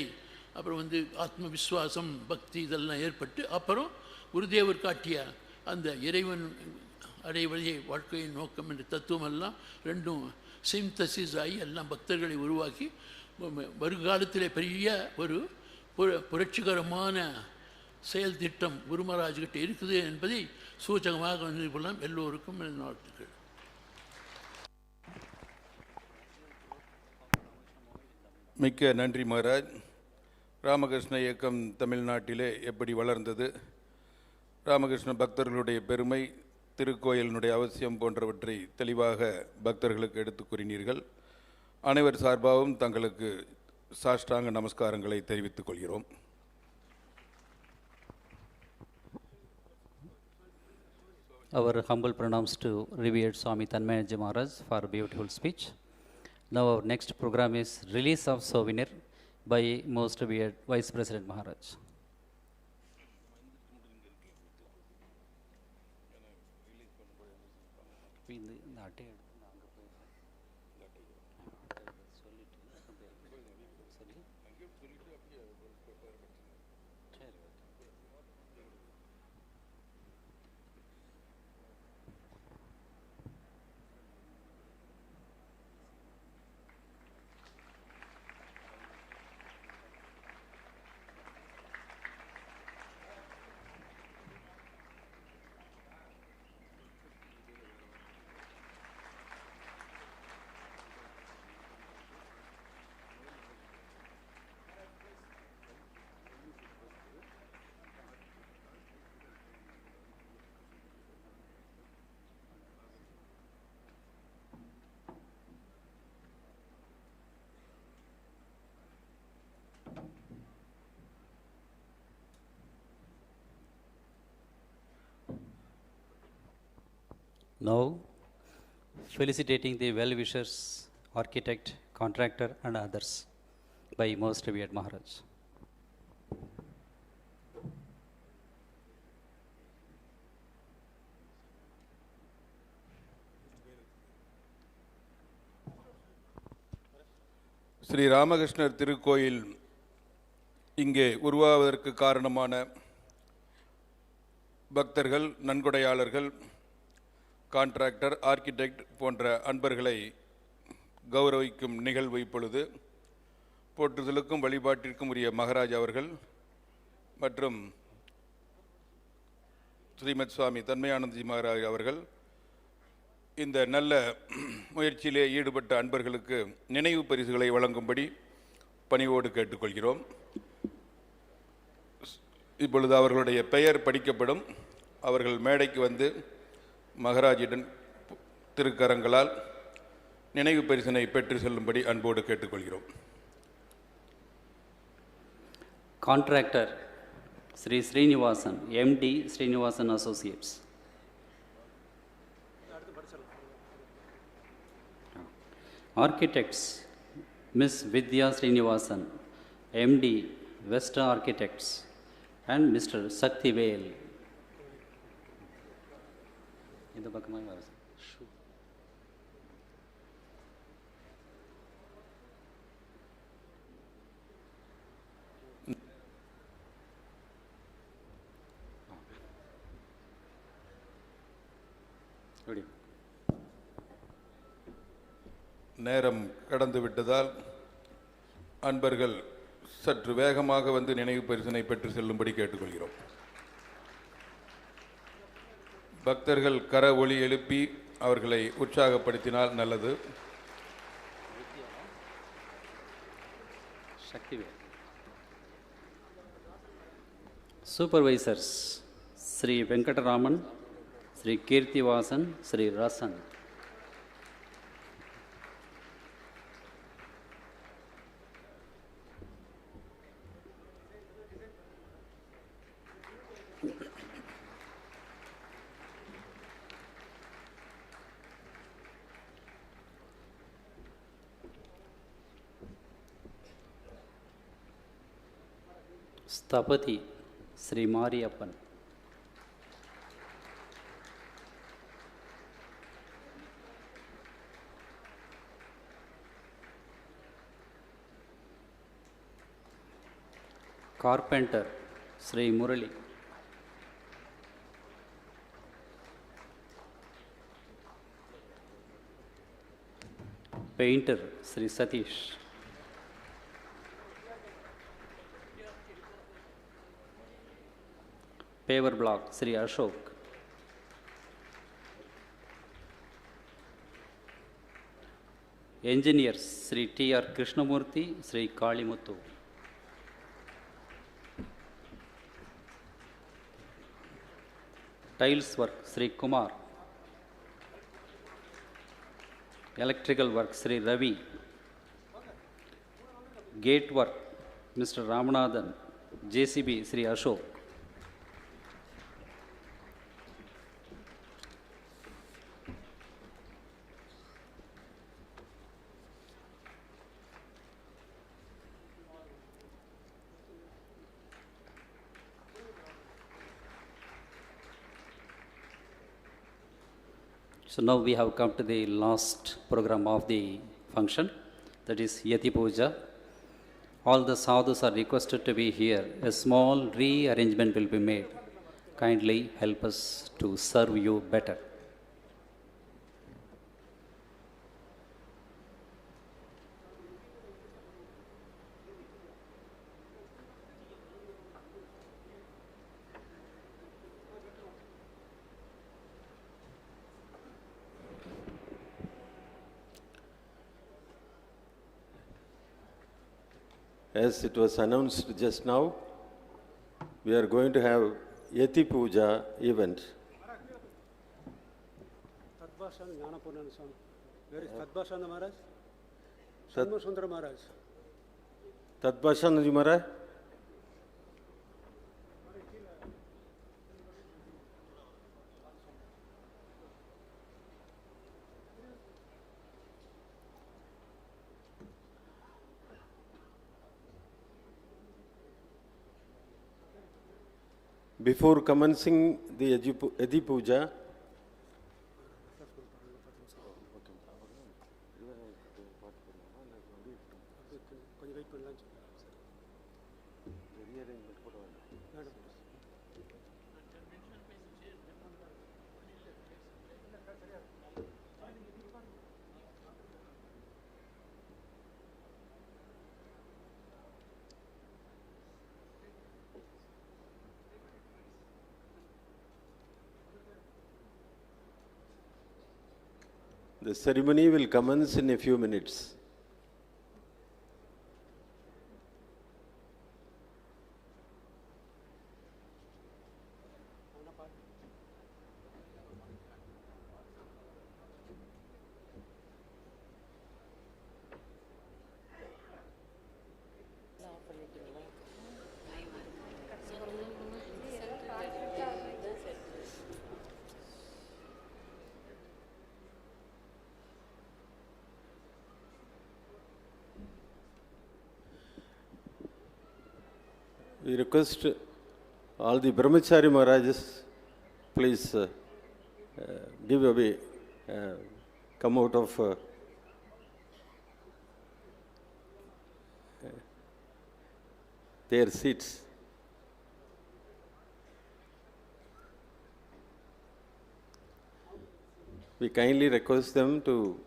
S5: அப்புறம் வந்து ஆத்ம விஸ்வாசம் பக்தி இதெல்லாம் ஏற்பட்டு அப்புறம் குருதேவர் காட்டிய அந்த இறைவன் அடைவதே வாழ்க்கையின் நோக்கம் என்ற தத்துவம் எல்லாம் ரெண்டும் சிந்தசிஸ் ஆகி எல்லாம் பக்தர்களை உருவாக்கி வருங்காலத்திலே பெரிய ஒரு புரட்சிகரமான செயல் திட்டம் குரு மகாராஜ்கிட்ட இருக்குது என்பதை சூச்சகமாக கொள்ளலாம். எல்லோருக்கும் வாழ்த்துக்கள்.
S4: மிக்க நன்றி மகாராஜ். ராமகிருஷ்ண இயக்கம் தமிழ்நாட்டிலே எப்படி வளர்ந்தது, ராமகிருஷ்ண பக்தர்களுடைய பெருமை, திருக்கோயிலினுடைய அவசியம் போன்றவற்றை தெளிவாக பக்தர்களுக்கு எடுத்து கூறினீர்கள். அனைவர் சார்பாகவும் தங்களுக்கு சாஷ்டாங்க நமஸ்காரங்களை தெரிவித்துக் கொள்கிறோம்.
S2: Our humble pranams to revered Swami Tanmayaji Maharaj for a beautiful speech. Now our next program is release of souvenir by most revered Vice President Maharaj. Now, felicitating the well-wishers, architect, contractor and others by most revered Maharaj.
S4: Sri ராமகிருஷ்ணர் திருக்கோயில் இங்கே உருவாவதற்கு காரணமான பக்தர்கள், நன்கொடையாளர்கள், contractor, architect போன்ற அன்பர்களை கௌரவிக்கும் நிகழ்வு இப்பொழுது போற்றுதலுக்கும் வழிபாட்டிற்கும் உரிய மகாராஜ் அவர்கள் மற்றும் ஸ்ரீமத் சுவாமி தன்மயானந்தஜி மகாராஜ் அவர்கள் இந்த நல்ல முயற்சியிலே ஈடுபட்ட அன்பர்களுக்கு நினைவு பரிசுகளை வழங்கும்படி பணிவோடு கேட்டுக்கொள்கிறோம். இப்பொழுது அவர்களுடைய பெயர் படிக்கப்படும். அவர்கள் மேடைக்கு வந்து மகாராஜிடம் திருக்கரங்களால் நினைவு பரிசினை பெற்று செல்லும்படி அன்போடு கேட்டுக்கொள்கிறோம்.
S2: Contractor Sri Srinivasan, MD Srinivasan Associates. Architects Miss Vidya Srinivasan, MD Vesta Architects, and Mr. Saktivel. இந்த பக்கமாக வர
S4: நேரம் கடந்து விட்டதால் அன்பர்கள் சற்று வேகமாக வந்து நினைவு பரிசினை பெற்று செல்லும்படி கேட்டுக்கொள்கிறோம். பக்தர்கள் கர ஒலி எழுப்பி அவர்களை உற்சாகப்படுத்தினால் நல்லது.
S2: சூப்பர்வைசர்ஸ் ஸ்ரீ வெங்கடராமன், ஸ்ரீ கீர்த்திவாசன், ஸ்ரீ ரசன். ஸ்தபதி Shri Mariappan. Carpenter Shri Murali. Painter Shri Satish. Paver block Shri Ashok. Engineers Shri T R. Krishnamurthy, Shri Kalimuthu. Tiles work Shri Kumar. Electrical work Shri Ravi. Gate work mister Ramanathan. JCB Shri Ashok. So now we have come to the last program of the function, that is Yati Puja. All the sadhus are requested to be here. A small rearrangement will be made. Kindly help us to serve you better.
S6: As it was announced just now, we are going to have Yati Puja event.
S7: Tadbhashan Jnanapurnana Swami. Where is Tadbhashan Maharaj? Sundar Maharaj.
S6: Tadbhashan Ji Maharaj? Before commencing the Yati Puja, the ceremony will commence in a few minutes. We request all the Brahmachari Maharajas, please give away, come out of their seats. We kindly request them to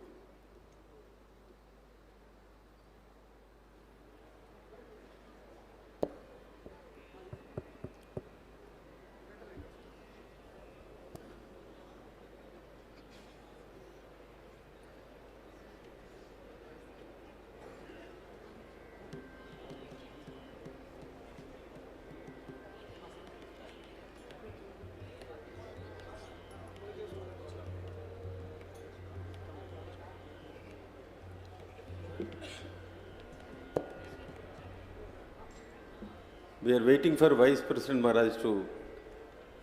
S6: we are waiting for Vice President Maharaj to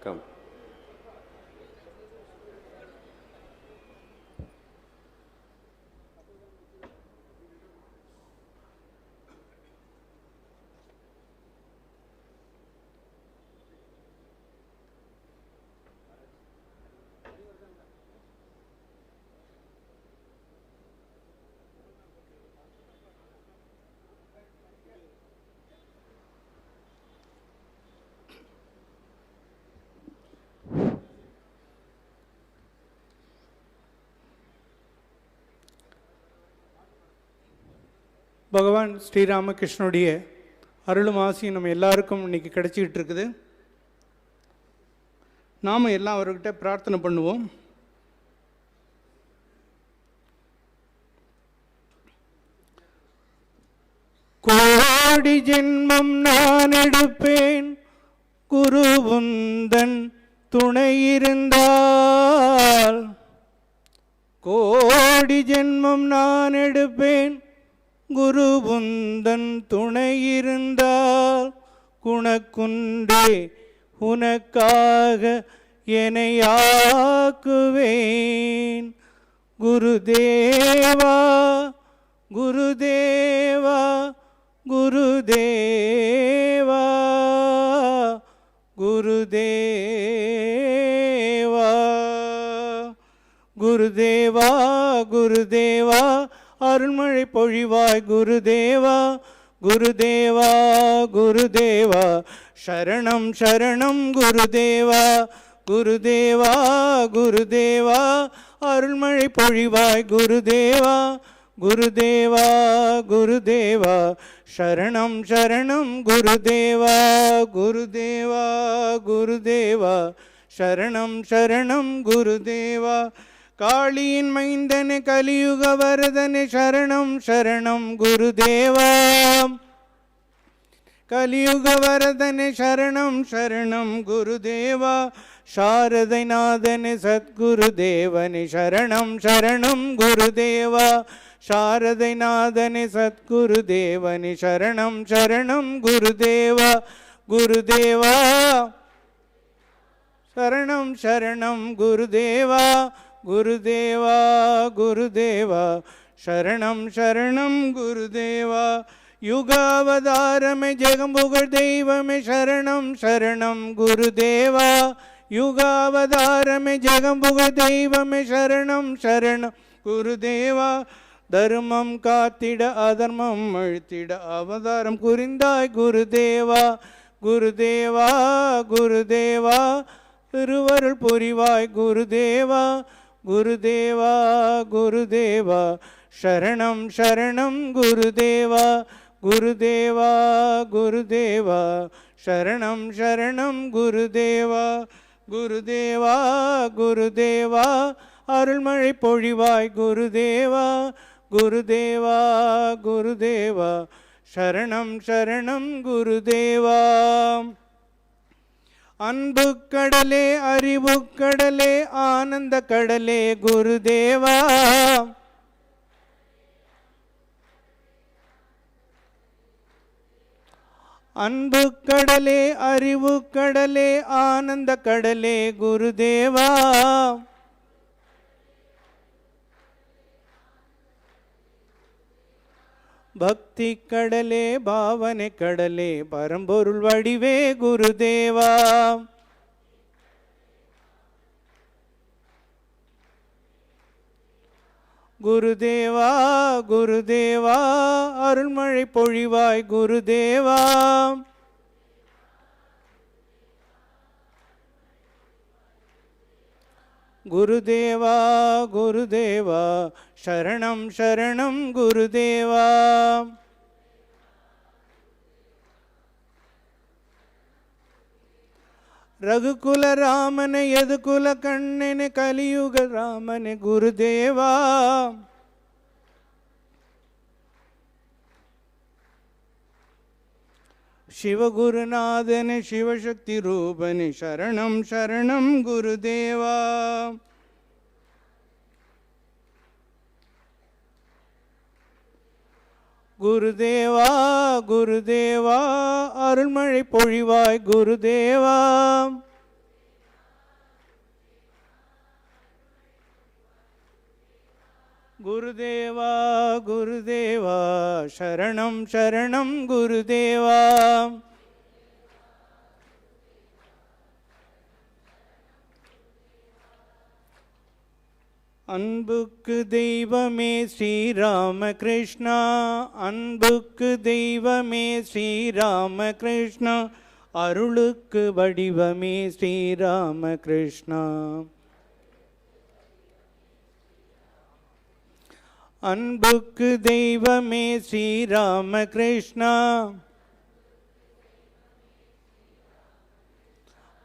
S6: come.
S8: பகவான் ஸ்ரீ ராமகிருஷ்ணனுடைய அருளும் ஆசியும் நம்ம எல்லாருக்கும் இன்றைக்கி கிடச்சிக்கிட்டு இருக்குது. நாம் எல்லாம் அவர்கிட்ட பிரார்த்தனை பண்ணுவோம். கோடி ஜென்மம் நான் எடுப்பேன் குருவுந்தன் துணை இருந்தால், கோடி ஜென்மம் நான் எடுப்பேன் குருவுந்தன் துணை இருந்தால், குணக்குன்றே உனக்காக என்னையாக்குவேன். குருதேவா குருதேவா குருதேவா குருதேவா குருதேவா குருதேவா அருள்மழை பொழிவாய் குருதேவா குருதேவா குருதேவா சரணம் சரணம் குருதேவா குருதேவா குருதேவா அருள்மழை பொழிவாய் குருதேவா குருதேவா குருதேவா சரணம் சரணம் குருதேவா குருதேவா குருதேவா சரணம் சரணம் குருதேவா. காளியின் மைந்தனே கலியுக வரதனே சரணம் சரணம் குருதேவா. கலியுக வரதனே சரணம் சரணம் குருதேவா. சாரதை நாதனே சத்குருதேவனே சரணம் சரணம் குருதேவா. சாரதை நாதனே சத்குருதேவனே சரணம் சரணம் குருதேவா. குருதேவா சரணம் சரணம் குருதேவா. குருதேவா குருதேவா சரணம் சரணம் குருதேவா. யுகாவதாரமே ஜெகம்புகழ் தெய்வமே சரணம் சரணம் குருதேவா. யுகாவதாரமே ஜெகம்புகழ் தெய்வமே சரணம் சரணம் குருதேவா. தர்மம் காத்திட அதர்மம் அழித்திட அவதாரம் புரிந்தாய் குருதேவா. குருதேவா குருதேவா திருவருள் புரிவாய் குருதேவா. குருதேவா குருதேவா சரணம் சரணம் குருதேவா. குருதேவா குருதேவா சரணம் சரணம் குருதேவா. குருதேவா குருதேவா அருள்மழை பொழிவாய் குருதேவா. குருதேவா குருதேவா சரணம் சரணம் குருதேவா. அன்பு கடலே அறிவு கடலே ஆனந்த கடலே குருதேவா. அன்பு கடலே அறிவு கடலே ஆனந்த கடலே குருதேவா. பக்தி கடலே பாவனை கடலே பரம்பொருள் வடிவே குருதேவா. குருதேவா குருதேவா அருள்மழை பொழிவாய் குருதேவா. குருதேவா குருதேவா சரணம் சரணம் குருதேவா. ரகுகுல ராமனை எதுகுல கண்ணனை கலியுக ராமனை குருதேவா. சிவகுருநாதனை சிவசக்தி ரூபனை சரணம் சரணம் குருதேவா. குருதேவா குருதேவா அருள்மழை பொழிவாய் குருதேவா. குருதேவா குருதேவா சரணம் சரணம் குருதேவா. அன்புக்கு தெய்வமே ஸ்ரீராமகிருஷ்ணா, அன்புக்கு தெய்வமே ஸ்ரீராமகிருஷ்ணா, அருளுக்கு வடிவமே ஸ்ரீராமகிருஷ்ணா. அன்புக்கு தெய்வமே ஸ்ரீராமகிருஷ்ணா,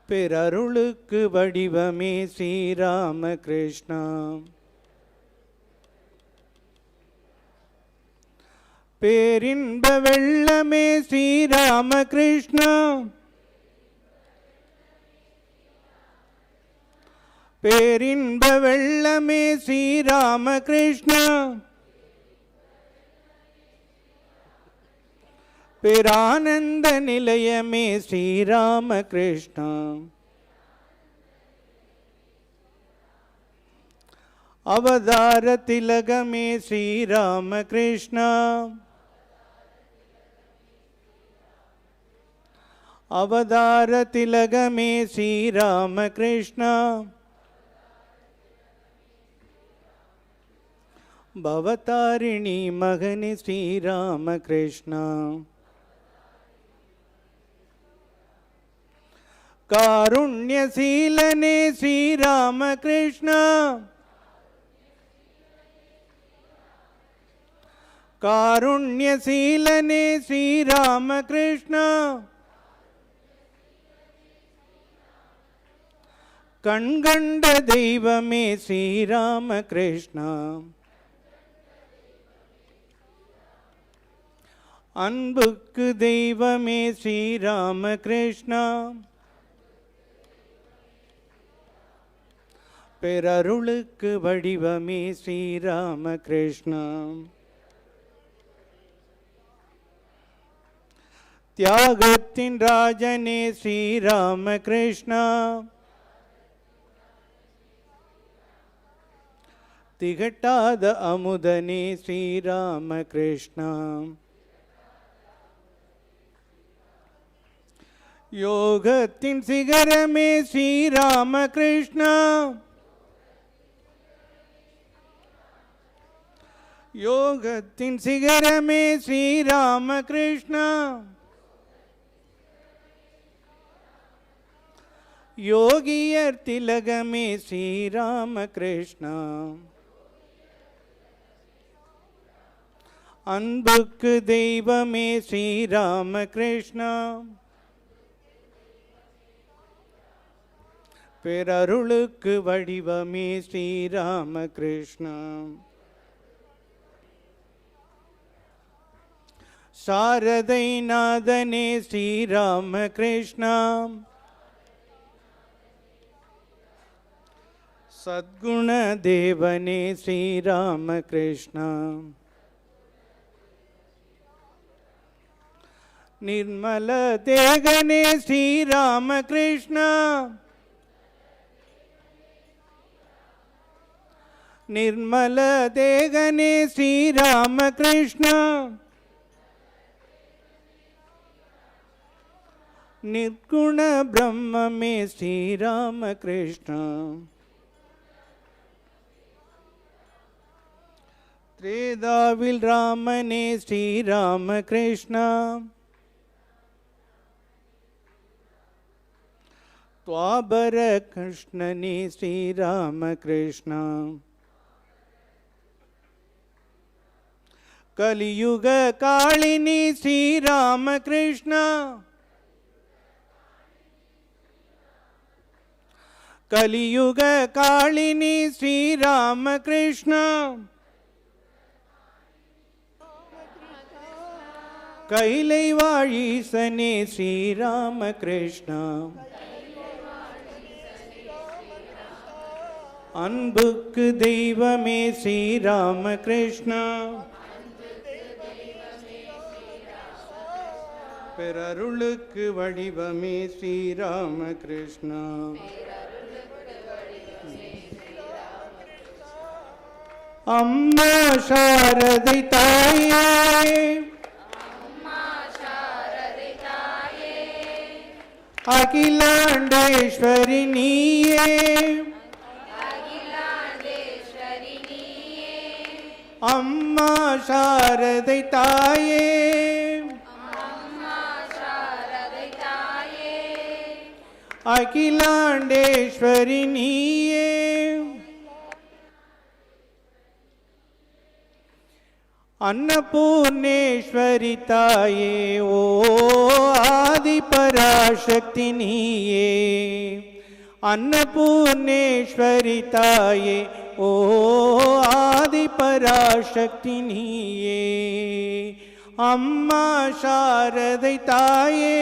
S8: பிறருளுக்கு வடிவமே ஸ்ரீராமகிருஷ்ணா. பேரின்ப வெள்ளமே ஸ்ரீராமகிருஷ்ணா, பேரின்ப வெள்ளமே ஸ்ரீராமகிருஷ்ணா, பேரானந்த நிலையமே ஸ்ரீராமகிருஷ்ணா. அவதார திலகமே ஸ்ரீராமகிருஷ்ணா, அவதார திலகமே ஸ்ரீராமகிருஷ்ணா. பவதாரிணி மகனே ஸ்ரீராமகிருஷ்ணா. காருண்யசீலனே ஸ்ரீராமகிருஷ்ணா, காருண்யசீலனே ஸ்ரீராமகிருஷ்ணா. கண்கண்ட தெய்வமே ஸ்ரீராமகிருஷ்ணா, அன்புக்கு தெய்வமே ஸ்ரீராமகிருஷ்ணா, பிறருளுக்கு வடிவமே ஸ்ரீராமகிருஷ்ணா. தியாகத்தின் ராஜனே ஸ்ரீராமகிருஷ்ணா, திகட்டாத அமுதனே ஸ்ரீராமகிருஷ்ணா. யோகத்தின் சிகரமே ஸ்ரீராமகிருஷ்ணா, யோகத்தின் சிகரமே ஸ்ரீராமகிருஷ்ணா. யோகியர் திலகமே ஸ்ரீராமகிருஷ்ணா, அன்புக்கு தெய்வமே ஸ்ரீராமகிருஷ்ணா, பிறருளுக்கு வடிவமே ஸ்ரீராமகிருஷ்ணா. சாரதை நாதனே ஸ்ரீராமகிருஷ்ணா, சத்குண தேவனே ஸ்ரீராமகிருஷ்ணா. நிர்மல தேகனே ஸ்ரீராமகிருஷ்ணா, நிர்மல தேகனே ஸ்ரீராமகிருஷ்ணா. நிர்குண பிரம்மமே ஸ்ரீராமகிருஷ்ணா. திரேதாவில் ராமனே ஸ்ரீராமகிருஷ்ணா. துவாபர கிருஷ்ணனே ஸ்ரீராமகிருஷ்ணா. கலியுக காளினி ஸ்ரீராமகிருஷ்ணா. கலியுக காளினி ஸ்ரீராமகிருஷ்ணா. கைலை வாழீசனே ஸ்ரீராமகிருஷ்ணா. அன்புக்கு தெய்வமே ஸ்ரீராமகிருஷ்ணா. பிறருளுக்கு வடிவமே ஸ்ரீராமகிருஷ்ணா. அம்மா சாரதை தாயே, அகிலாண்டேஸ்வரி நீயே. அம்மா சாரதை தாயே, அகிலாண்டேஸ்வரி நீயே. அன்னபூர்ணேஸ்வரி தாயே, ஓ ஆதி பராசக்தி நீயே. அன்னபூர்ணேஸ்வரி தாயே, ஓ ஆதி பராசக்தி நீயே. அம்மா சாரதை தாயே,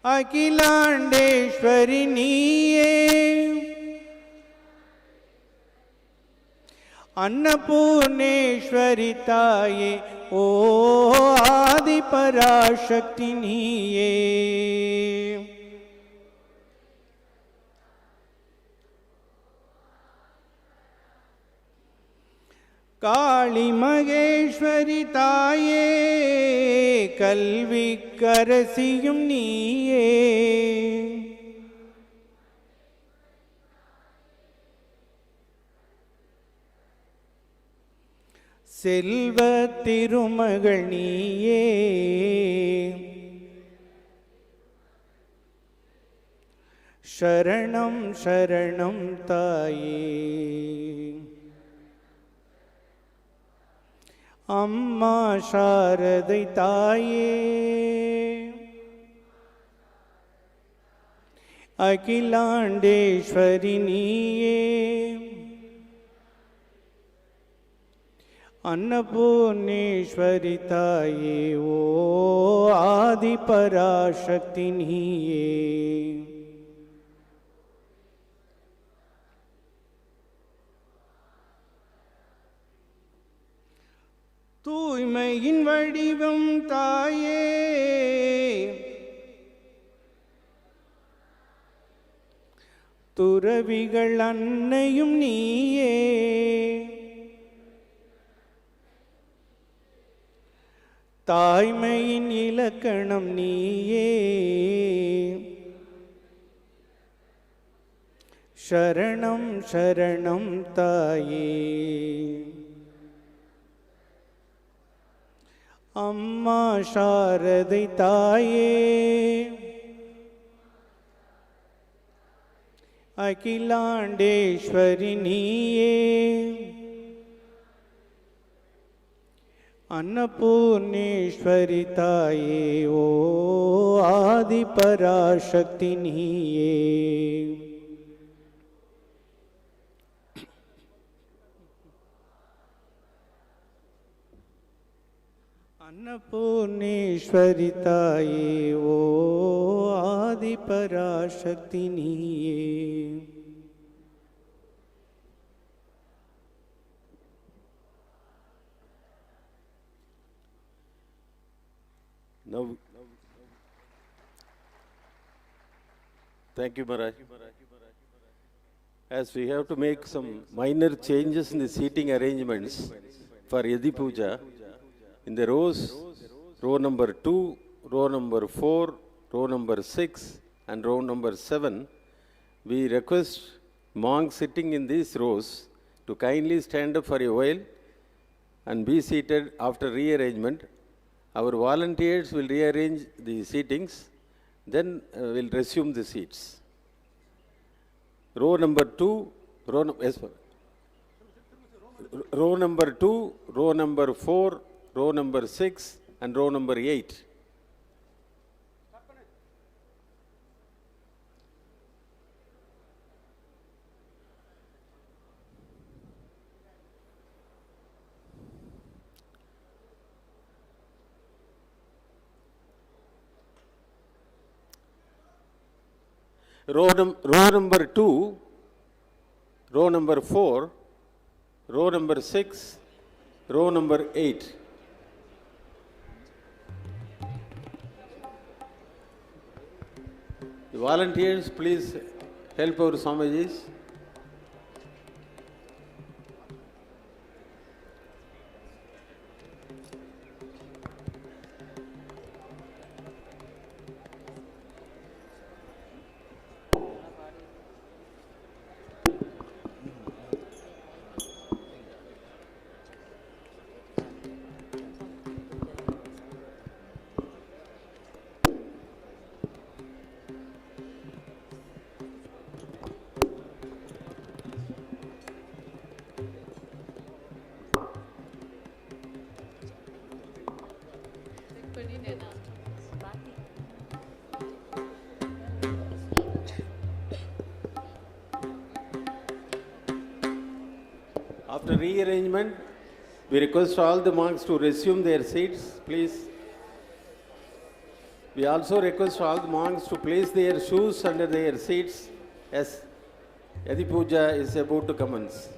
S8: அகிலாண்டேஸ்வரி நீயே. அன்னபூர்ணேஸ்வரி தாயே, ஓ ஆதி பராசக்தி நீயே. காளி மகேஸ்வரி தாயே, கல்விக்கரசியும் நீயே. செல்வ திருமகள் நீயே. சரணம் சரணம் தாயே. அம்மா சாரதை தாயே, அகிலாண்டேஸ்வரி நீயே. அன்னபூர்ணேஸ்வரி தாயே, ஓ ஆதி பராசக்தி நீயே. தூய்மையின் வடிவம் தாயே, துறவிகள் அன்னையும் நீயே. தாய்மையின் இலக்கணம் நீயே. சரணம் சரணம் தாயே. அம்மா சாரதை தாயே, அகிலாண்டேஸ்வரி நீயே. அன்னபூர்ணேஸ்வரி தாயே, ஓ ஆதி பராசக்தி நீயே. அன்னபூர்ணேஸ்வரி தாயே, ஓ ஆதி பராசக்தி நீயே.
S6: Now, thank you, Maharaj. As we have to make some minor changes in the seating arrangements for Yadi Puja, in the rows row number 2, row number 4, row number 6, and row number 7, we request monks sitting in these rows to kindly stand up for a while and be seated after rearrangement. Our volunteers will rearrange the seatings, then we'll resume the seats. Row number 2, row number 2, row number 4, row number 6, and row number 8. Row number 2, row number 4, row number 6, row number 8. The volunteers, please help our Swamijis. After rearrangement, we request all the monks to resume their seats, please. We also request all the monks to place their shoes under their seats as Yadi Puja is about to commence.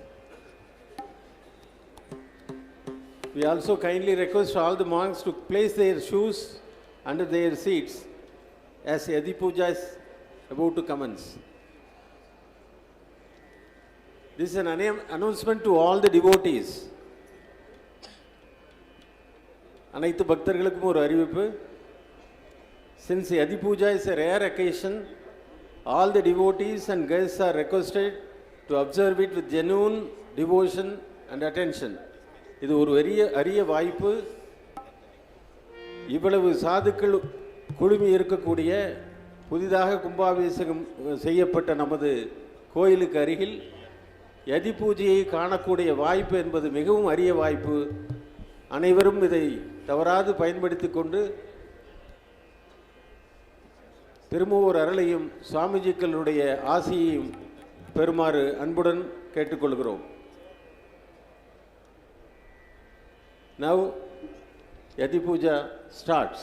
S6: We also kindly request all the monks to place their shoes under their seats as Yadi Puja is about to commence. This is an announcement to all the devotees. அனைத்து பக்தர்களுக்கும் ஒரு அறிவிப்பு. Since Yadi Puja is a rare occasion, all the devotees and guests are requested to observe it with genuine devotion and attention. இது ஒரு அரிய வாய்ப்பு. இவ்வளவு சாதுக்கள் குழுமி இருக்கக்கூடிய புதிதாக கும்பாபிஷேகம் செய்யப்பட்ட நமது கோயிலுக்கு அருகில் யதி பூஜையை காணக்கூடிய வாய்ப்பு என்பது மிகவும் அரிய வாய்ப்பு. அனைவரும் இதை தவறாது பயன்படுத்தி கொண்டு திருமூவர் அருளையும் சுவாமிஜிக்களுடைய ஆசியையும் பெறுமாறு அன்புடன் கேட்டுக்கொள்கிறோம். Now, Yadi Puja starts.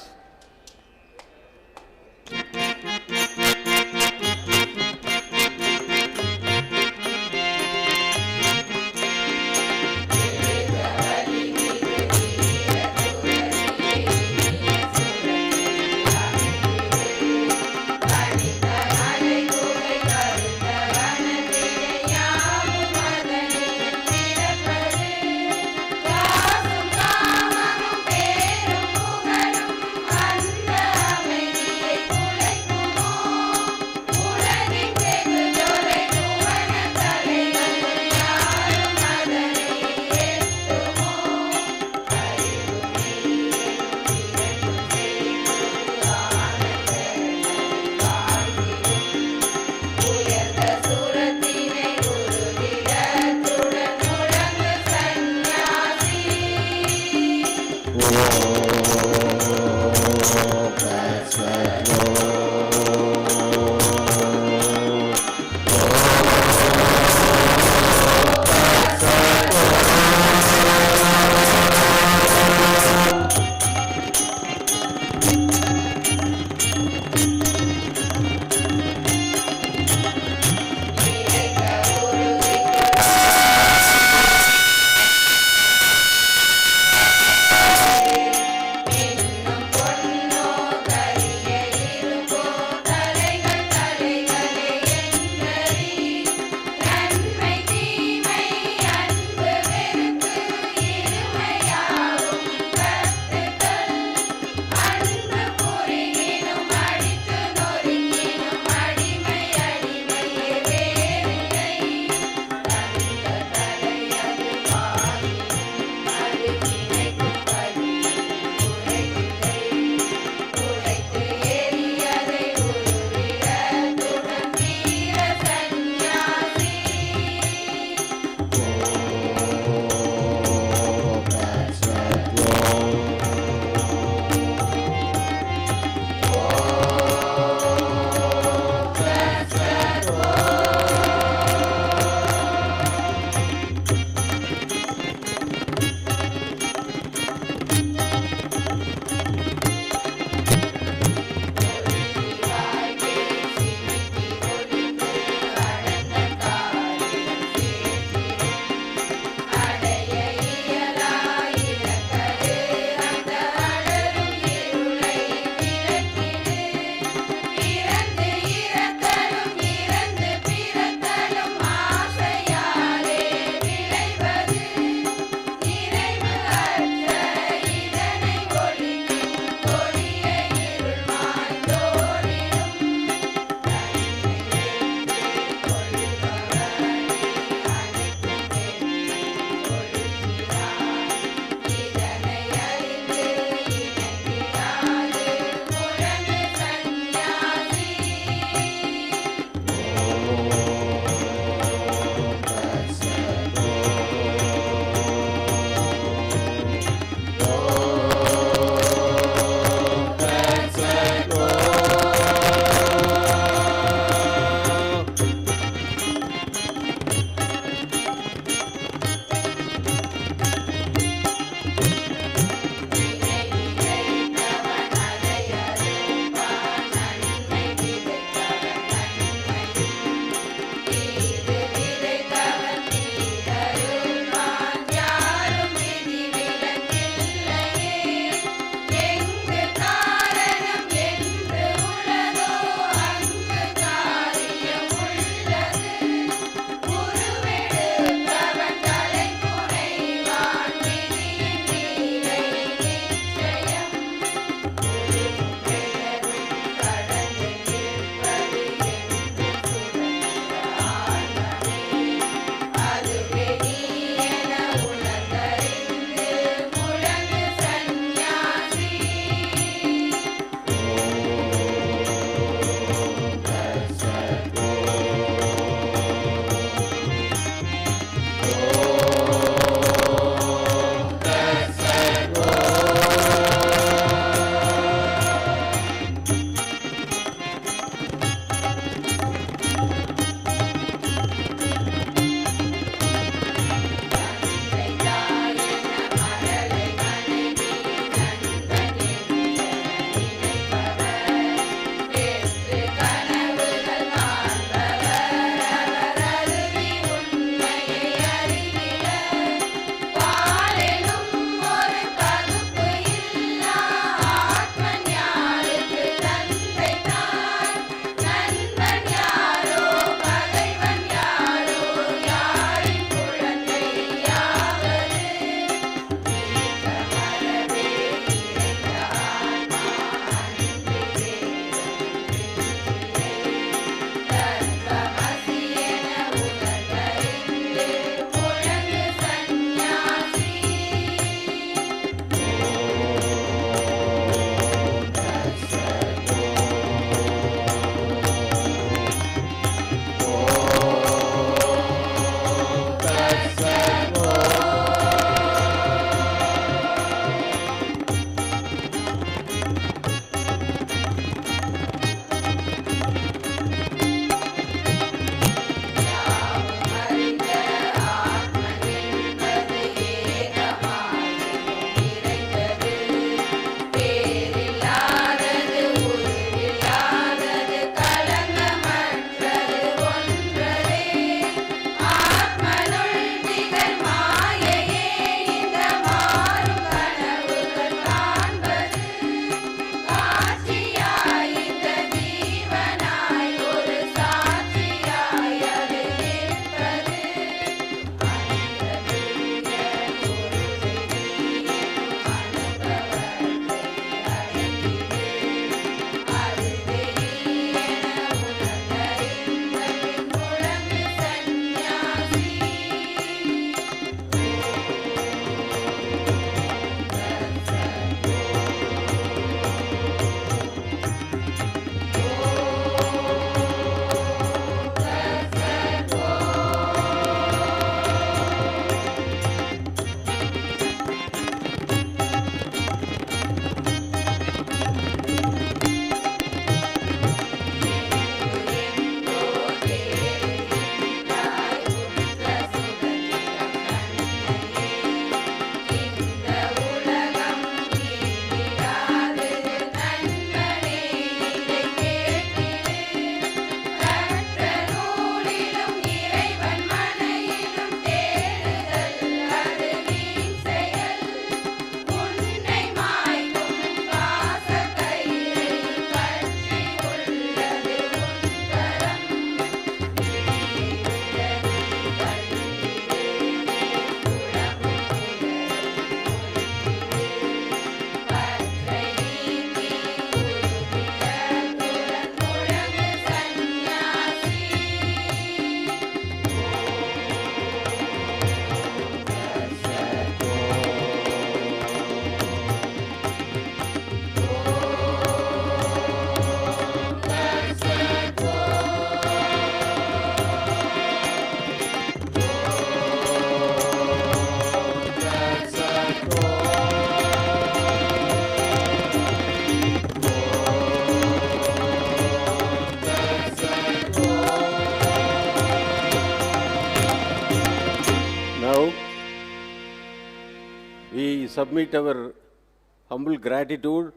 S6: submit our humble gratitude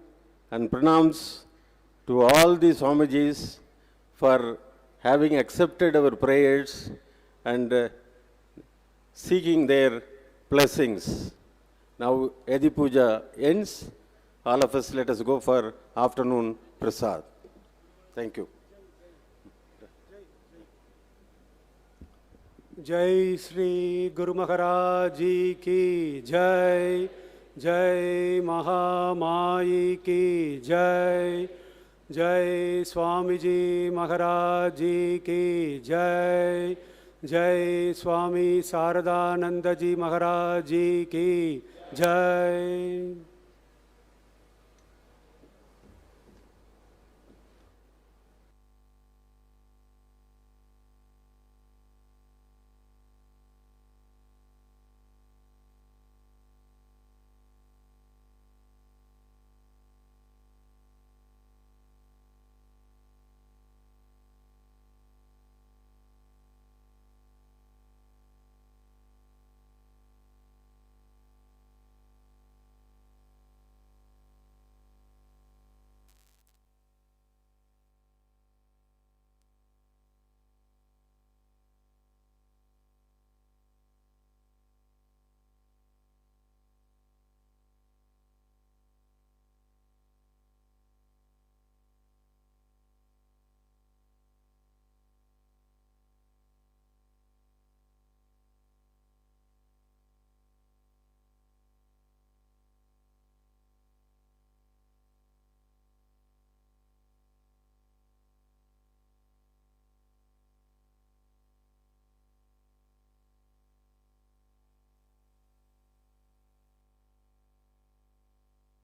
S6: and pranams to all the Swamijis for having accepted our prayers and seeking their blessings. Now, Edi Puja ends. All of us, let us go for afternoon prasad. Thank you.
S7: जय श्री गुरु महाराज जी की जय, जय महामाई की जय, जय स्वामी जी महाराज जी की जय, जय स्वामी शारदानंद जी महाराज जी की जय।